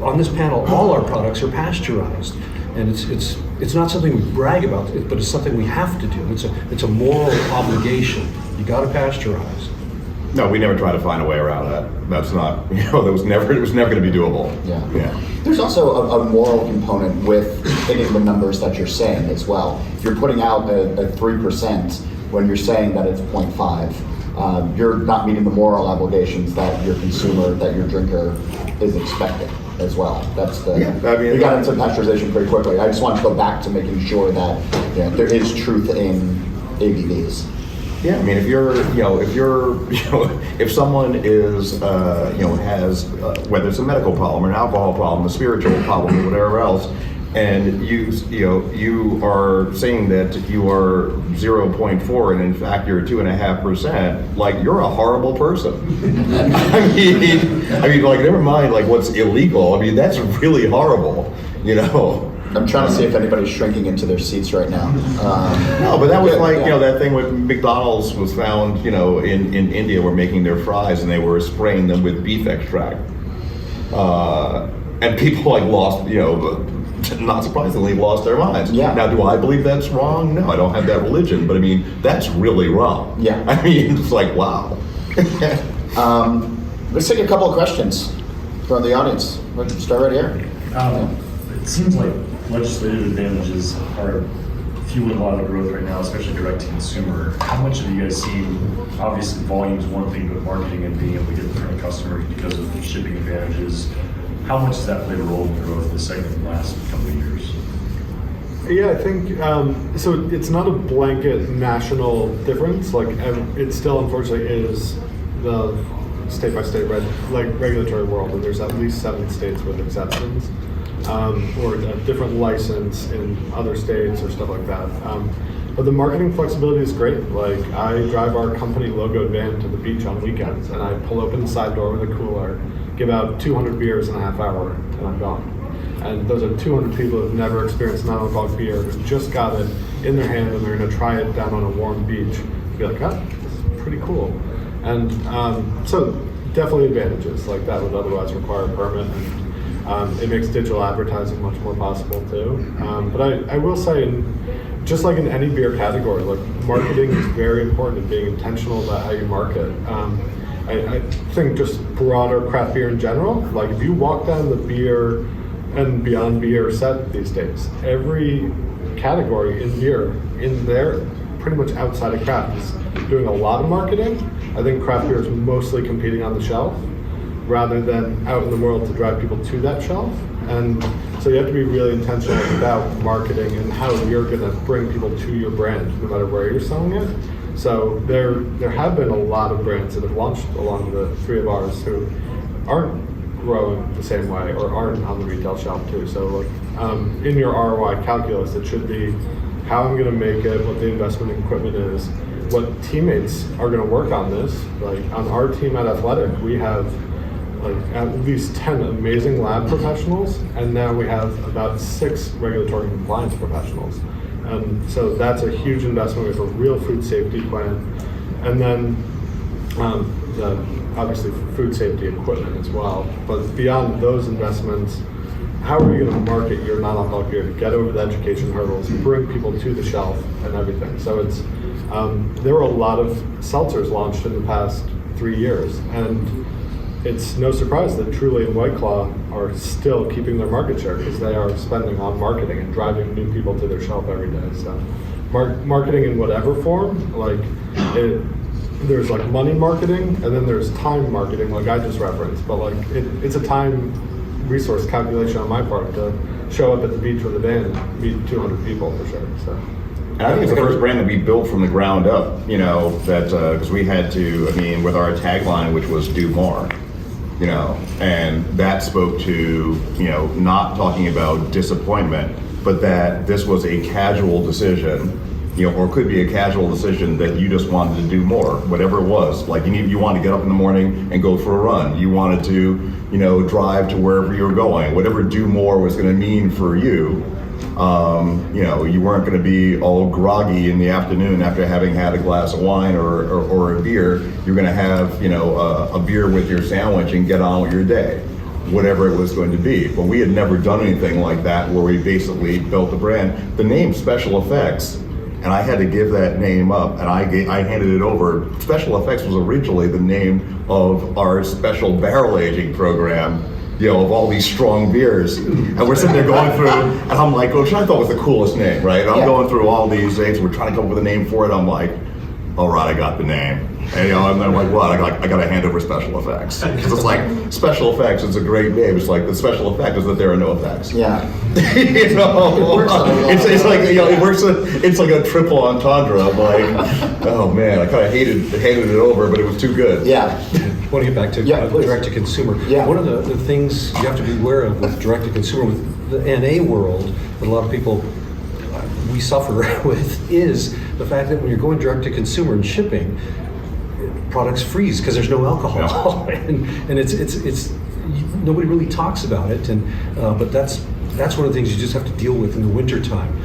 on this panel, all our products are pasteurized. And it's not something we brag about, but it's something we have to do. It's a moral obligation. You got to pasteurize. No, we never try to find a way around that. That's not, you know, it was never going to be doable. Yeah. There's also a moral component with hitting the numbers that you're saying as well. If you're putting out a 3% when you're saying that it's 0.5, you're not meeting the moral obligations that your consumer, that your drinker is expecting as well. That's the, you got into pasteurization pretty quickly. I just wanted to go back to making sure that, you know, there is truth in ABVs. Yeah, I mean, if someone is, has, whether it's a medical problem, an alcohol problem, a spiritual problem, or whatever else, and you are saying that you are 0.4 and in fact you're 2.5%, like you're a horrible person. I mean, like never mind like what's illegal. I mean, that's really horrible, you know. I'm trying to see if anybody's shrinking into their seats right now. No, but that was that thing with McDonald's was found, in India were making their fries and they were spraying them with beef extract. And people lost, not surprisingly, lost their minds. Yeah. Now, do I believe that's wrong? No, I don't have that religion, but I mean, that's really wrong. Yeah. I mean, it's like, wow. Let's take a couple of questions from the audience. Let's start right here. It seems like legislative advantages are fueling a lot of growth right now, especially direct to consumer. How much have you guys seen, obviously volume is one thing, but marketing and being able to get in front of customers because of the shipping advantages, how much does that play a role in the growth of the segment in the last couple of years? Yeah, I think, so it's not a blanket national difference. It still unfortunately is the state-by-state regulatory world, and there's at least 7 states with exceptions. or a different license in other states or stuff like that. But the marketing flexibility is great. Like, I drive our company logoed van to the beach on weekends, and I pull open the side door with a cooler, give out 200 beers in a half hour, and I'm gone. And those are 200 people who've never experienced non-alcoholic beer, who just got it in their hand and they're going to try it down on a warm beach. Be like, oh, this is pretty cool. And so definitely advantages. Like, that would otherwise require a permit. And it makes digital advertising much more possible too. But I will say, just like in any beer category, like, marketing is very important, and being intentional about how you market. I think just broader craft beer in general, like, if you walk down the beer and beyond beer set these days, every category in beer in there, pretty much outside of craft, is doing a lot of marketing. I think craft beer is mostly competing on the shelf rather than out in the world to drive people to that shelf. And so you have to be really intentional about marketing and how you're going to bring people to your brand, no matter where you're selling it. So there have been a lot of brands that have launched along the three of ours who aren't growing the same way or aren't on the retail shelf too. So in your ROI calculus, it should be how I'm going to make it, what the investment in equipment is, what teammates are going to work on this. Like, on our team at Athletic, we have like at least 10 amazing lab professionals, and now we have about 6 regulatory compliance professionals. And so that's a huge investment. We have a real food safety plan. And then obviously food safety equipment as well. But beyond those investments, how are you going to market your non-alcoholic beer to get over the education hurdles, bring people to the shelf and everything? So it's there were a lot of seltzers launched in the past 3 years, and it's no surprise that Truly and White Claw are still keeping their market share because they are spending on marketing and driving new people to their shelf every day. So marketing in whatever form, like there's like money marketing and then there's time marketing, like I just referenced, but like it's a time resource calculation on my part to show up at the beach with a van and meet 200 people for sure. So. And I think it's the first brand that we built from the ground up, you know, that, because we had to, I mean, with our tagline, which was do more, you know, and that spoke to, you know, not talking about disappointment, but that this was a casual decision, you know, or could be a casual decision that you just wanted to do more, whatever it was. Like you wanted to get up in the morning and go for a run. You wanted to, you know, drive to wherever you were going, whatever do more was going to mean for you. You know, you weren't going to be all groggy in the afternoon after having had a glass of wine or a beer. You're going to have, you know, a beer with your sandwich and get on with your day, whatever it was going to be. But we had never done anything like that where we basically built the brand. The name Special Effects, and I had to give that name up, and I handed it over. Special Effects was originally the name of our special barrel aging program, you know, of all these strong beers. And we're sitting there going through, and I'm like, which I thought was the coolest name, right? And I'm going through all these things, we're trying to come up with a name for it. I'm like, all right, I got the name. And you know, and I'm like, what? I got to hand over Special Effects. Because it's like, Special Effects is a great name. It's like, the special effect is that there are no effects. Yeah. You know, it's like, you know, it works. It's like a triple entendre. I'm like, oh man, I kind of handed it over, but it was too good. Yeah. I want to get back to direct to consumer. Yeah. One of the things you have to be aware of with direct to consumer, with the NA world, that a lot of people we suffer with, is the fact that when you're going direct to consumer and shipping, products freeze because there's no alcohol, and it's nobody really talks about it, and but that's one of the things you just have to deal with in the wintertime.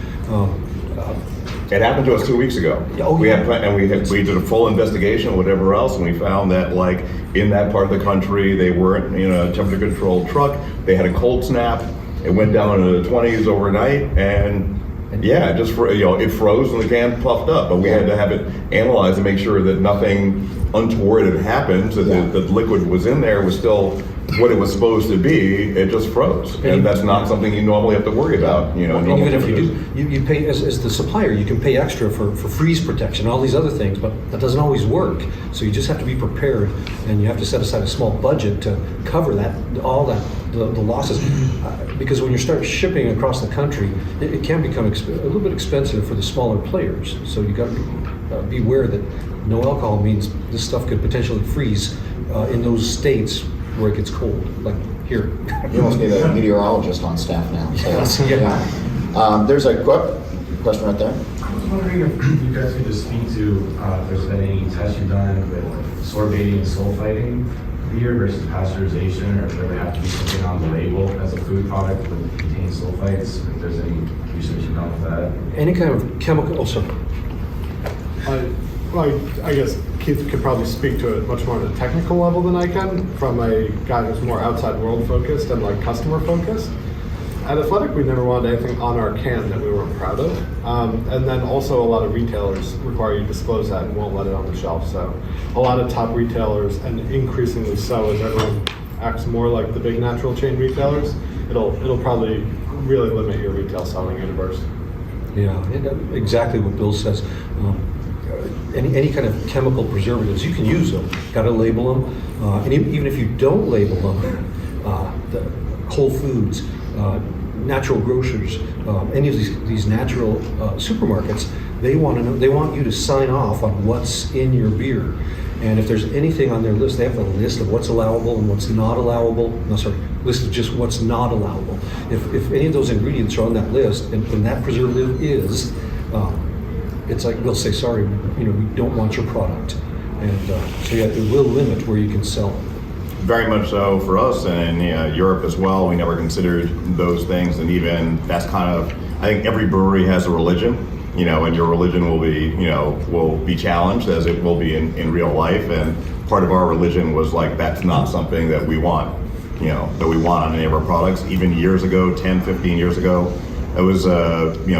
It happened to us 2 weeks ago. We did a full investigation or whatever else, and we found that like in that part of the country, they weren't in a temperature controlled truck. They had a cold snap. It went down into the 20s overnight, and yeah, just it froze and the can puffed up. But we had to have it analyzed to make sure that nothing untoward had happened. That the liquid was in there was still what it was supposed to be. It just froze, and that's not something you normally have to worry about. You know, and even if you do, you pay as the supplier, you can pay extra for freeze protection, all these other things, but that doesn't always work. So you just have to be prepared, and you have to set aside a small budget to cover the losses. Because when you start shipping across the country, it can become a little bit expensive for the smaller players. So you got to be aware that no alcohol means this stuff could potentially freeze in those states where it gets cold, like here. You almost need a meteorologist on staff now. So, Yes, yeah. There's a question right there. I was wondering if you guys could just speak to if there's been any tests you've done with sorbating and sulfiting beer versus pasteurization, or if there would have to be something on the label as a food product that contains sulfites, if there's any research you've done with that. Any kind of chemical, oh, sorry. I guess Keith could probably speak to it much more at a technical level than I can, from a guy who's more outside world focused and like customer focused. At Athletic, we never wanted anything on our can that we weren't proud of. And then also a lot of retailers require you to disclose that and won't let it on the shelf. So a lot of top retailers, and increasingly so as everyone acts more like the big natural chain retailers, it'll probably really limit your retail selling universe. Yeah, exactly what Bill says. Any kind of chemical preservatives, you can use them, got to label them. And even if you don't label them, the Whole Foods, natural grocers, any of these natural supermarkets, they want you to sign off on what's in your beer. And if there's anything on their list, they have a list of what's allowable and what's not allowable. No, sorry, list of just what's not allowable. If any of those ingredients are on that list, and that preservative is, it's like they'll say, sorry, we don't want your product. And so yeah, it will limit where you can sell it. Very much so for us, and in Europe as well. We never considered those things, and even that's kind of, I think every brewery has a religion, and your religion will be challenged as it will be in real life. And part of our religion was like, that's not something that we want, that we want on any of our products. Even years ago, 10, 15 years ago, it was,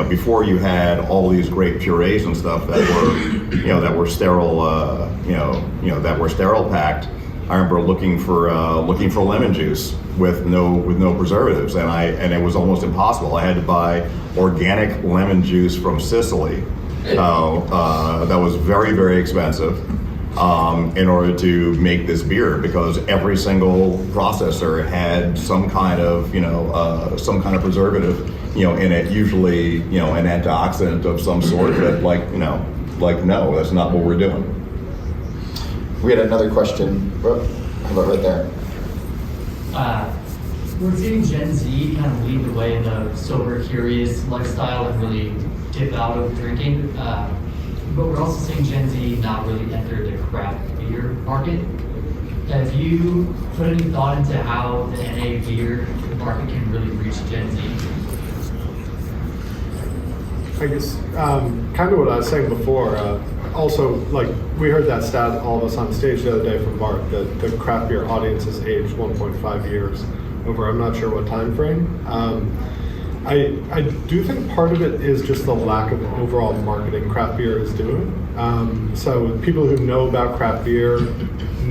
before you had all these great purees and stuff that were sterile, that were sterile packed. I remember looking for lemon juice with no preservatives, and it was almost impossible. I had to buy organic lemon juice from Sicily. That was very, very expensive in order to make this beer, because every single processor had some kind of preservative in it, usually an antioxidant of some sort. That no, that's not what we're doing. We had another question. How about right there? We're seeing Gen Z kind of lead the way in the sober, curious lifestyle and really dip out of drinking. But we're also seeing Gen Z not really enter the craft beer market. Have you put any thought into how the NA beer market can really reach Gen Z? I guess kind of what I was saying before. Also, like, we heard that stat, all of us on stage the other day from Bart, that the craft beer audience is aged 1.5 years over, I'm not sure what time frame. I do think part of it is just the lack of overall marketing craft beer is doing. So people who know about craft beer, and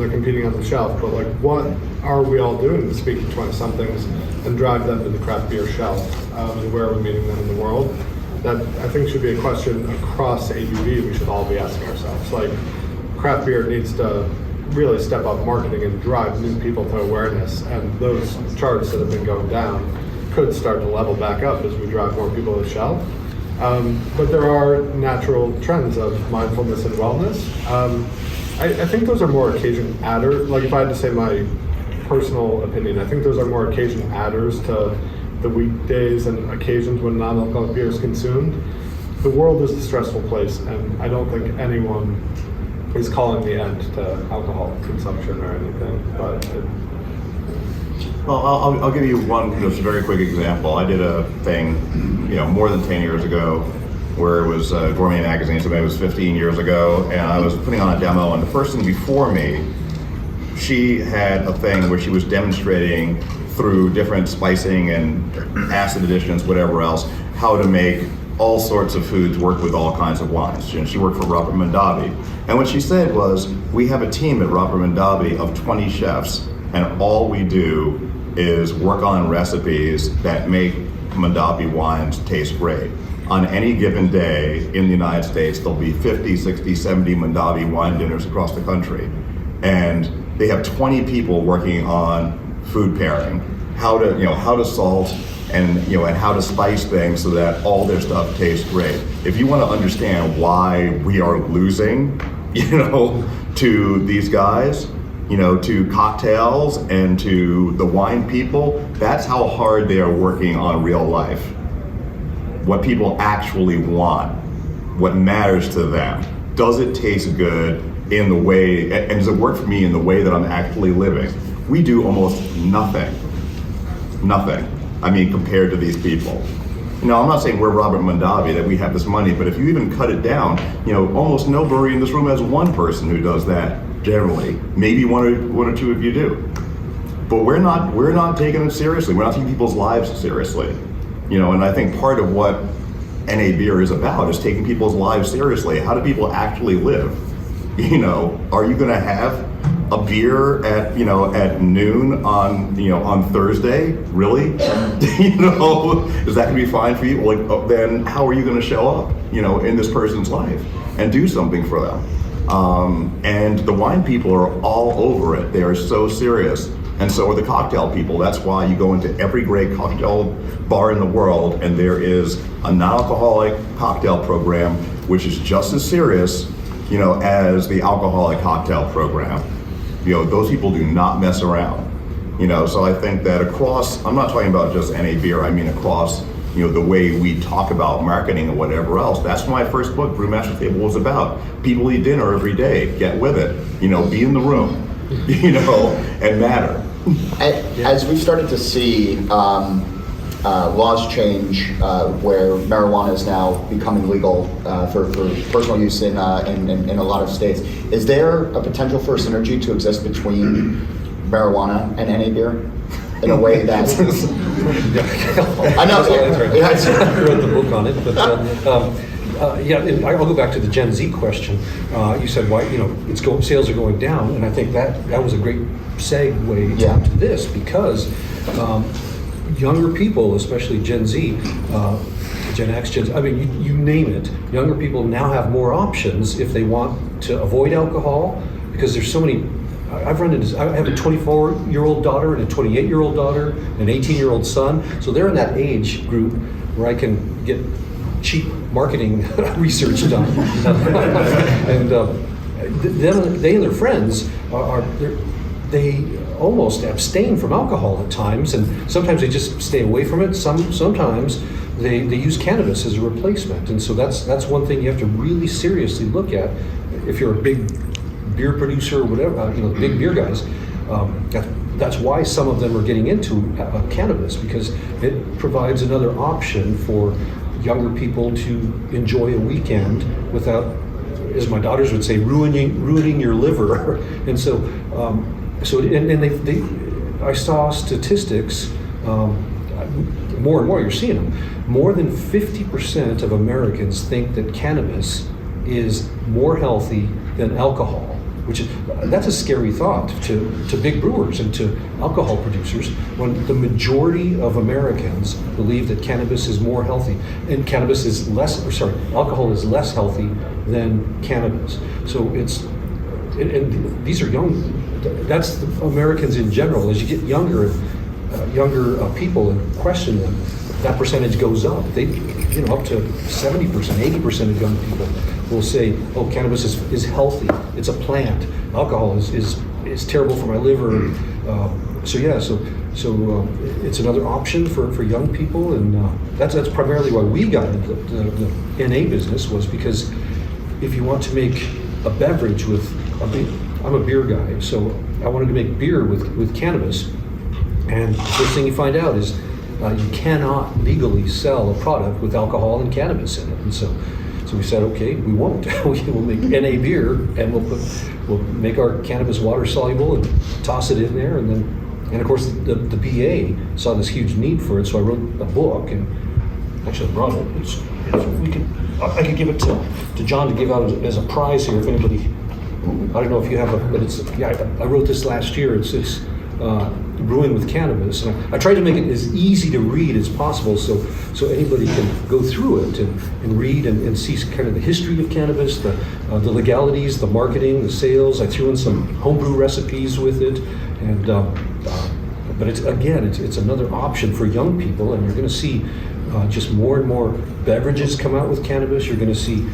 they're competing on the shelf, but like, what are we all doing to speak to 20-somethings and drive them to the craft beer shelf? And where are we meeting them in the world? That I think should be a question across ABV we should all be asking ourselves. Like, craft beer needs to really step up marketing and drive new people to awareness, and those charts that have been going down could start to level back up as we drive more people to the shelf. But there are natural trends of mindfulness and wellness. I think those are more occasion adders. Like, if I had to say my personal opinion, I think those are more occasion adders to the weekdays and occasions when non-alcoholic beer is consumed. The world is a stressful place, and I don't think anyone is calling the end to alcohol consumption or anything. But Well, I'll give you one just very quick example. I did a thing, more than 10 years ago, where it was Gourmet Magazine, so maybe it was 15 years ago, and I was putting on a demo, and the person before me, she had a thing where she was demonstrating through different spicing and acid additions, whatever else, how to make all sorts of foods work with all kinds of wines. And she worked for Robert Mondavi. And what she said was, we have a team at Robert Mondavi of 20 chefs, and all we do is work on recipes that make Mondavi wines taste great. On any given day in the United States, there'll be 50, 60, 70 Mondavi wine dinners across the country. And they have 20 people working on food pairing, how to salt and how to spice things so that all their stuff tastes great. If you want to understand why we are losing, to these guys, to cocktails and to the wine people, that's how hard they are working on real life. What people actually want, what matters to them. Does it taste good in the way, and does it work for me in the way that I'm actually living? We do almost nothing. I mean, compared to these people. I'm not saying we're Robert Mondavi, that we have this money, but if you even cut it down, almost no brewery in this room has one person who does that generally. Maybe one or two of you do. But we're not taking it seriously. We're not taking people's lives seriously. And I think part of what NA Beer is about is taking people's lives seriously. How do people actually live? Are you going to have a beer at noon on Thursday? Really? Is that going to be fine for you? Then how are you going to show up, in this person's life and do something for them? And the wine people are all over it. They are so serious. And so are the cocktail people. That's why you go into every great cocktail bar in the world and there is a non-alcoholic cocktail program, which is just as serious, as the alcoholic cocktail program. Those people do not mess around. So I think that across, I'm not talking about just NA Beer, I mean across, the way we talk about marketing and whatever else. That's what my first book, Brewmaster's Table, was about. People eat dinner every day, get with it, be in the room, and matter. As we've started to see laws change where marijuana is now becoming legal for personal use in a lot of states, is there a potential for a synergy to exist between marijuana and NA beer in a way that... I know. I wrote the book on it, but I'll go back to the Gen Z question. You said why sales are going down, and I think that was a great segue to this because younger people, especially Gen Z, Gen X, you name it. Younger people now have more options if they want to avoid alcohol because there's so many. I have a 24-year-old daughter and a 28-year-old daughter, and an 18-year-old son. So they're in that age group where I can get cheap marketing research done. And they and their friends they almost abstain from alcohol at times, and sometimes they just stay away from it. Sometimes they use cannabis as a replacement, and so that's one thing you have to really seriously look at if you're a big beer producer or whatever, big beer guys. That's why some of them are getting into cannabis, because it provides another option for younger people to enjoy a weekend without, as my daughters would say, ruining your liver. And so, I saw statistics. More and more, you're seeing them. More than 50% of Americans think that cannabis is more healthy than alcohol. That's a scary thought to big brewers and to alcohol producers, when the majority of Americans believe that cannabis is more healthy, and alcohol is less healthy than cannabis. So and these are young. That's the Americans in general. As you get younger people and question them, that percentage goes up. Up to 70%, 80% of young people will say, "Oh, cannabis is healthy. It's a plant. Alcohol is terrible for my liver." So it's another option for young people, and that's primarily why we got into the NA business, was because if you want to make a beverage I'm a beer guy, so I wanted to make beer with cannabis, and the first thing you find out is you cannot legally sell a product with alcohol and cannabis in it, and so we said, okay, we won't. We'll make NA beer, and we'll make our cannabis water soluble and toss it in there, and of course the BA saw this huge need for it, so I wrote a book, and actually I brought it. I could give it to John to give out as a prize here if anybody. I don't know if you have I wrote this last year. It's brewing with cannabis, and I tried to make it as easy to read as possible, so anybody can go through it and read and see kind of the history of cannabis, the legalities, the marketing, the sales. I threw in some homebrew recipes with it, and but it's another option for young people, and you're going to see just more and more beverages come out with cannabis. You're going to see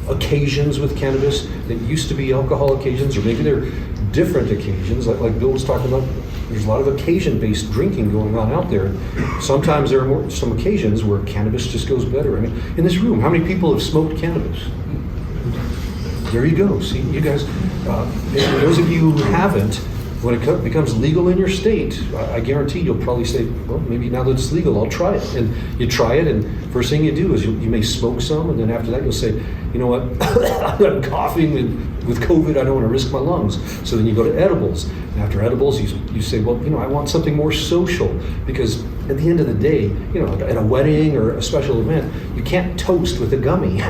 occasions with cannabis that used to be alcohol occasions, or maybe they're different occasions, like Bill was talking about. There's a lot of occasion-based drinking going on out there. Sometimes there are some occasions where cannabis just goes better. I mean, in this room, how many people have smoked cannabis? There you go. See, you guys, those of you who haven't, when it becomes legal in your state, I guarantee you'll probably say, well, maybe now that it's legal, I'll try it. And you try it, and first thing you do is you may smoke some, and then after that you'll say, you know what, I'm coughing with COVID, I don't want to risk my lungs. So then you go to edibles. And after edibles, you say, well, I want something more social, because at the end of the day, at a wedding or a special event, you can't toast with a gummy. You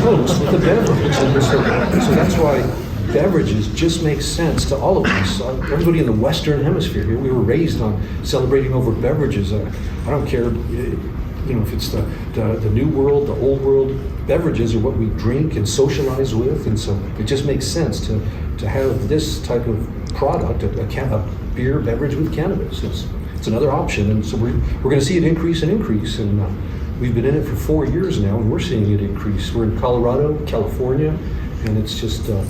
toast with a beverage. So that's why beverages just make sense to all of us. Everybody in the Western Hemisphere here, we were raised on celebrating over beverages. I don't care, if it's the new world, the old world. Beverages are what we drink and socialize with, and so it just makes sense to have this type of product, a beer beverage with cannabis. It's another option, and so we're going to see it increase, and we've been in it for 4 years now, and we're seeing it increase. We're in Colorado, California, and it's just I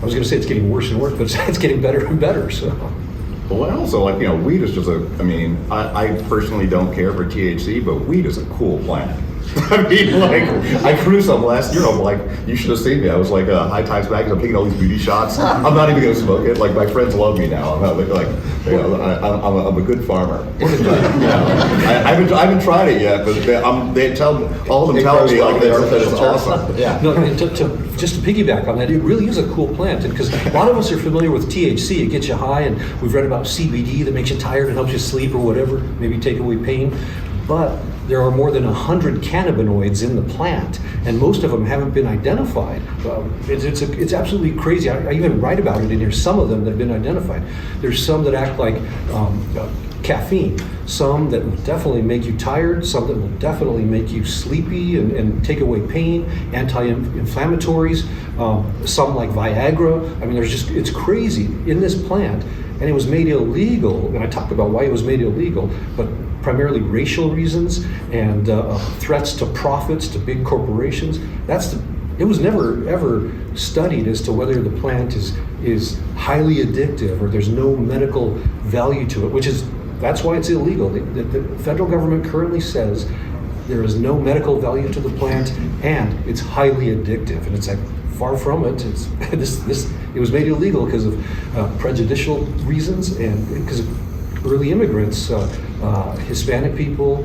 was going to say it's getting worse and worse, but it's getting better and better. So. Well, I also weed is just I personally don't care for THC, but weed is a cool plant. I mean, I grew some last year. I'm like, you should have seen me. I was like High Times magazine. I'm taking all these beauty shots. I'm not even going to smoke it. Like, my friends love me now. I'm not I'm a good farmer. I haven't tried it yet, but all of them tell me that it's awesome. Yeah. No, just to piggyback on that, it really is a cool plant, because a lot of us are familiar with THC. It gets you high, and we've read about CBD that makes you tired and helps you sleep or whatever, maybe take away pain. But there are more than 100 cannabinoids in the plant, and most of them haven't been identified. It's absolutely crazy. I even write about it in here. Some of them that have been identified. There's some that act like caffeine, some that will definitely make you tired, some that will definitely make you sleepy and take away pain, anti-inflammatories, some like Viagra. I mean, it's crazy in this plant, and it was made illegal, and I talked about why it was made illegal, but primarily racial reasons and threats to profits to big corporations. It was never ever studied as to whether the plant is highly addictive or there's no medical value to it, that's why it's illegal. The federal government currently says there is no medical value to the plant and it's highly addictive, and it's like far from it. It was made illegal because of prejudicial reasons and because of early immigrants, Hispanic people,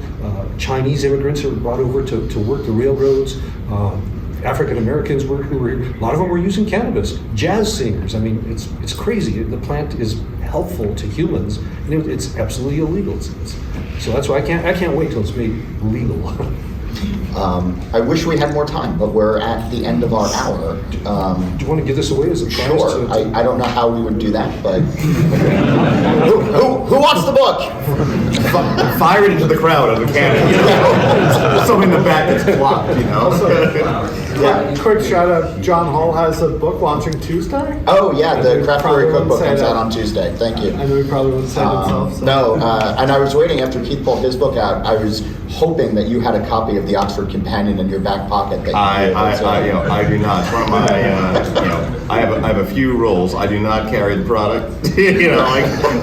Chinese immigrants who were brought over to work the railroads, African Americans a lot of them were using cannabis, jazz singers. I mean, it's crazy. The plant is helpful to humans, and it's absolutely illegal. So that's why I can't wait till it's made legal. I wish we had more time, but we're at the end of our hour. Do you want to give this away as a prize? Sure. I don't know how we would do that, but who wants the book? Fire it into the crowd as a cannon. Something in the back that's blocked. Quick shout out. John Hall has a book launching Tuesday. Oh yeah, the Craft Brewery Cookbook comes out on Tuesday. Thank you. I know he probably wouldn't say himself. So. No, and I was waiting after Keith pulled his book out. I was hoping that you had a copy of the Oxford Companion in your back pocket. That I do not. It's one of my, I have a few rules. I do not carry the product,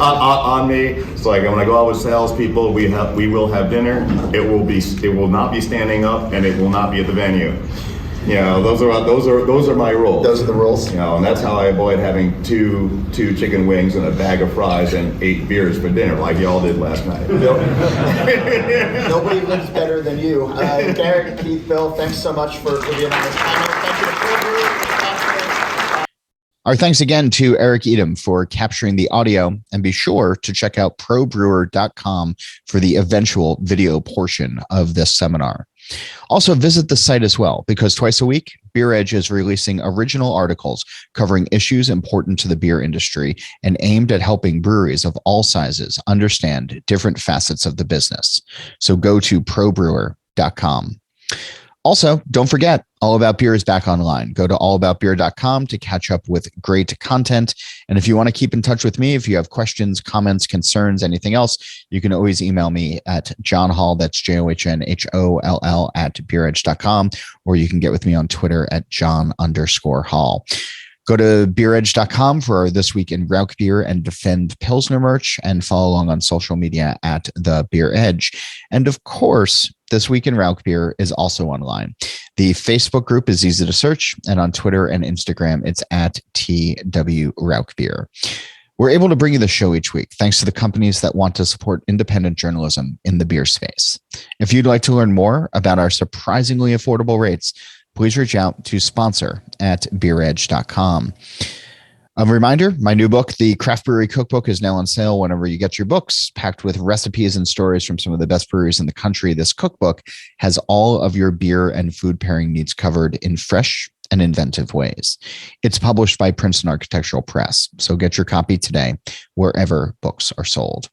on me. It's like when I go out with salespeople, we will have dinner. It will not be standing up, and it will not be at the venue. Those are my rules. Those are the rules. And that's how I avoid having two chicken wings and a bag of fries and 8 beers for dinner, like y'all did last night. Nobody lives better than you. Derek, Keith, Bill, thanks so much for being on this panel. Thank you to Craft Brewers. Our thanks again to Erik Eidem for capturing the audio, and be sure to check out probrewer.com for the eventual video portion of this seminar. Also visit the site as well, because twice a week, Beer Edge is releasing original articles covering issues important to the beer industry and aimed at helping breweries of all sizes understand different facets of the business. So go to probrewer.com. Also, don't forget, All About Beer is back online. Go to allaboutbeer.com to catch up with great content. And if you want to keep in touch with me, if you have questions, comments, concerns, anything else, you can always email me at johnholl, that's JOHNHOLL at beeredge.com, or you can get with me on Twitter at John_Hall. Go to beeredge.com for This Week in Rauk Beer and Defend Pilsner merch, and follow along on social media at The Beer Edge. And of course, This Week in Rauk Beer is also online. The Facebook group is easy to search, and on Twitter and Instagram, it's at TW Rauk Beer. We're able to bring you the show each week thanks to the companies that want to support independent journalism in the beer space. If you'd like to learn more about our surprisingly affordable rates, please reach out to sponsor at beeredge.com. A reminder, my new book, The Craft Brewery Cookbook, is now on sale whenever you get your books. Packed with recipes and stories from some of the best breweries in the country, this cookbook has all of your beer and food pairing needs covered in fresh and inventive ways. It's published by Princeton Architectural Press, so get your copy today wherever books are sold.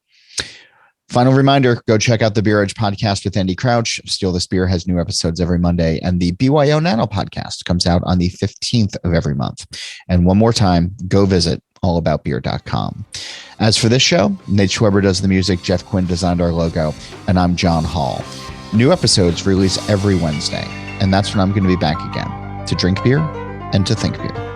Final reminder, go check out the Beer Edge podcast with Andy Crouch. Steal This Beer has new episodes every Monday, and the BYO Nano podcast comes out on the 15th of every month. And one more time, go visit allaboutbeer.com. As for this show, Nate Schweber does the music, Jeff Quinn designed our logo, and I'm John Hall. New episodes release every Wednesday, and that's when I'm going to be back again to drink beer and to think beer.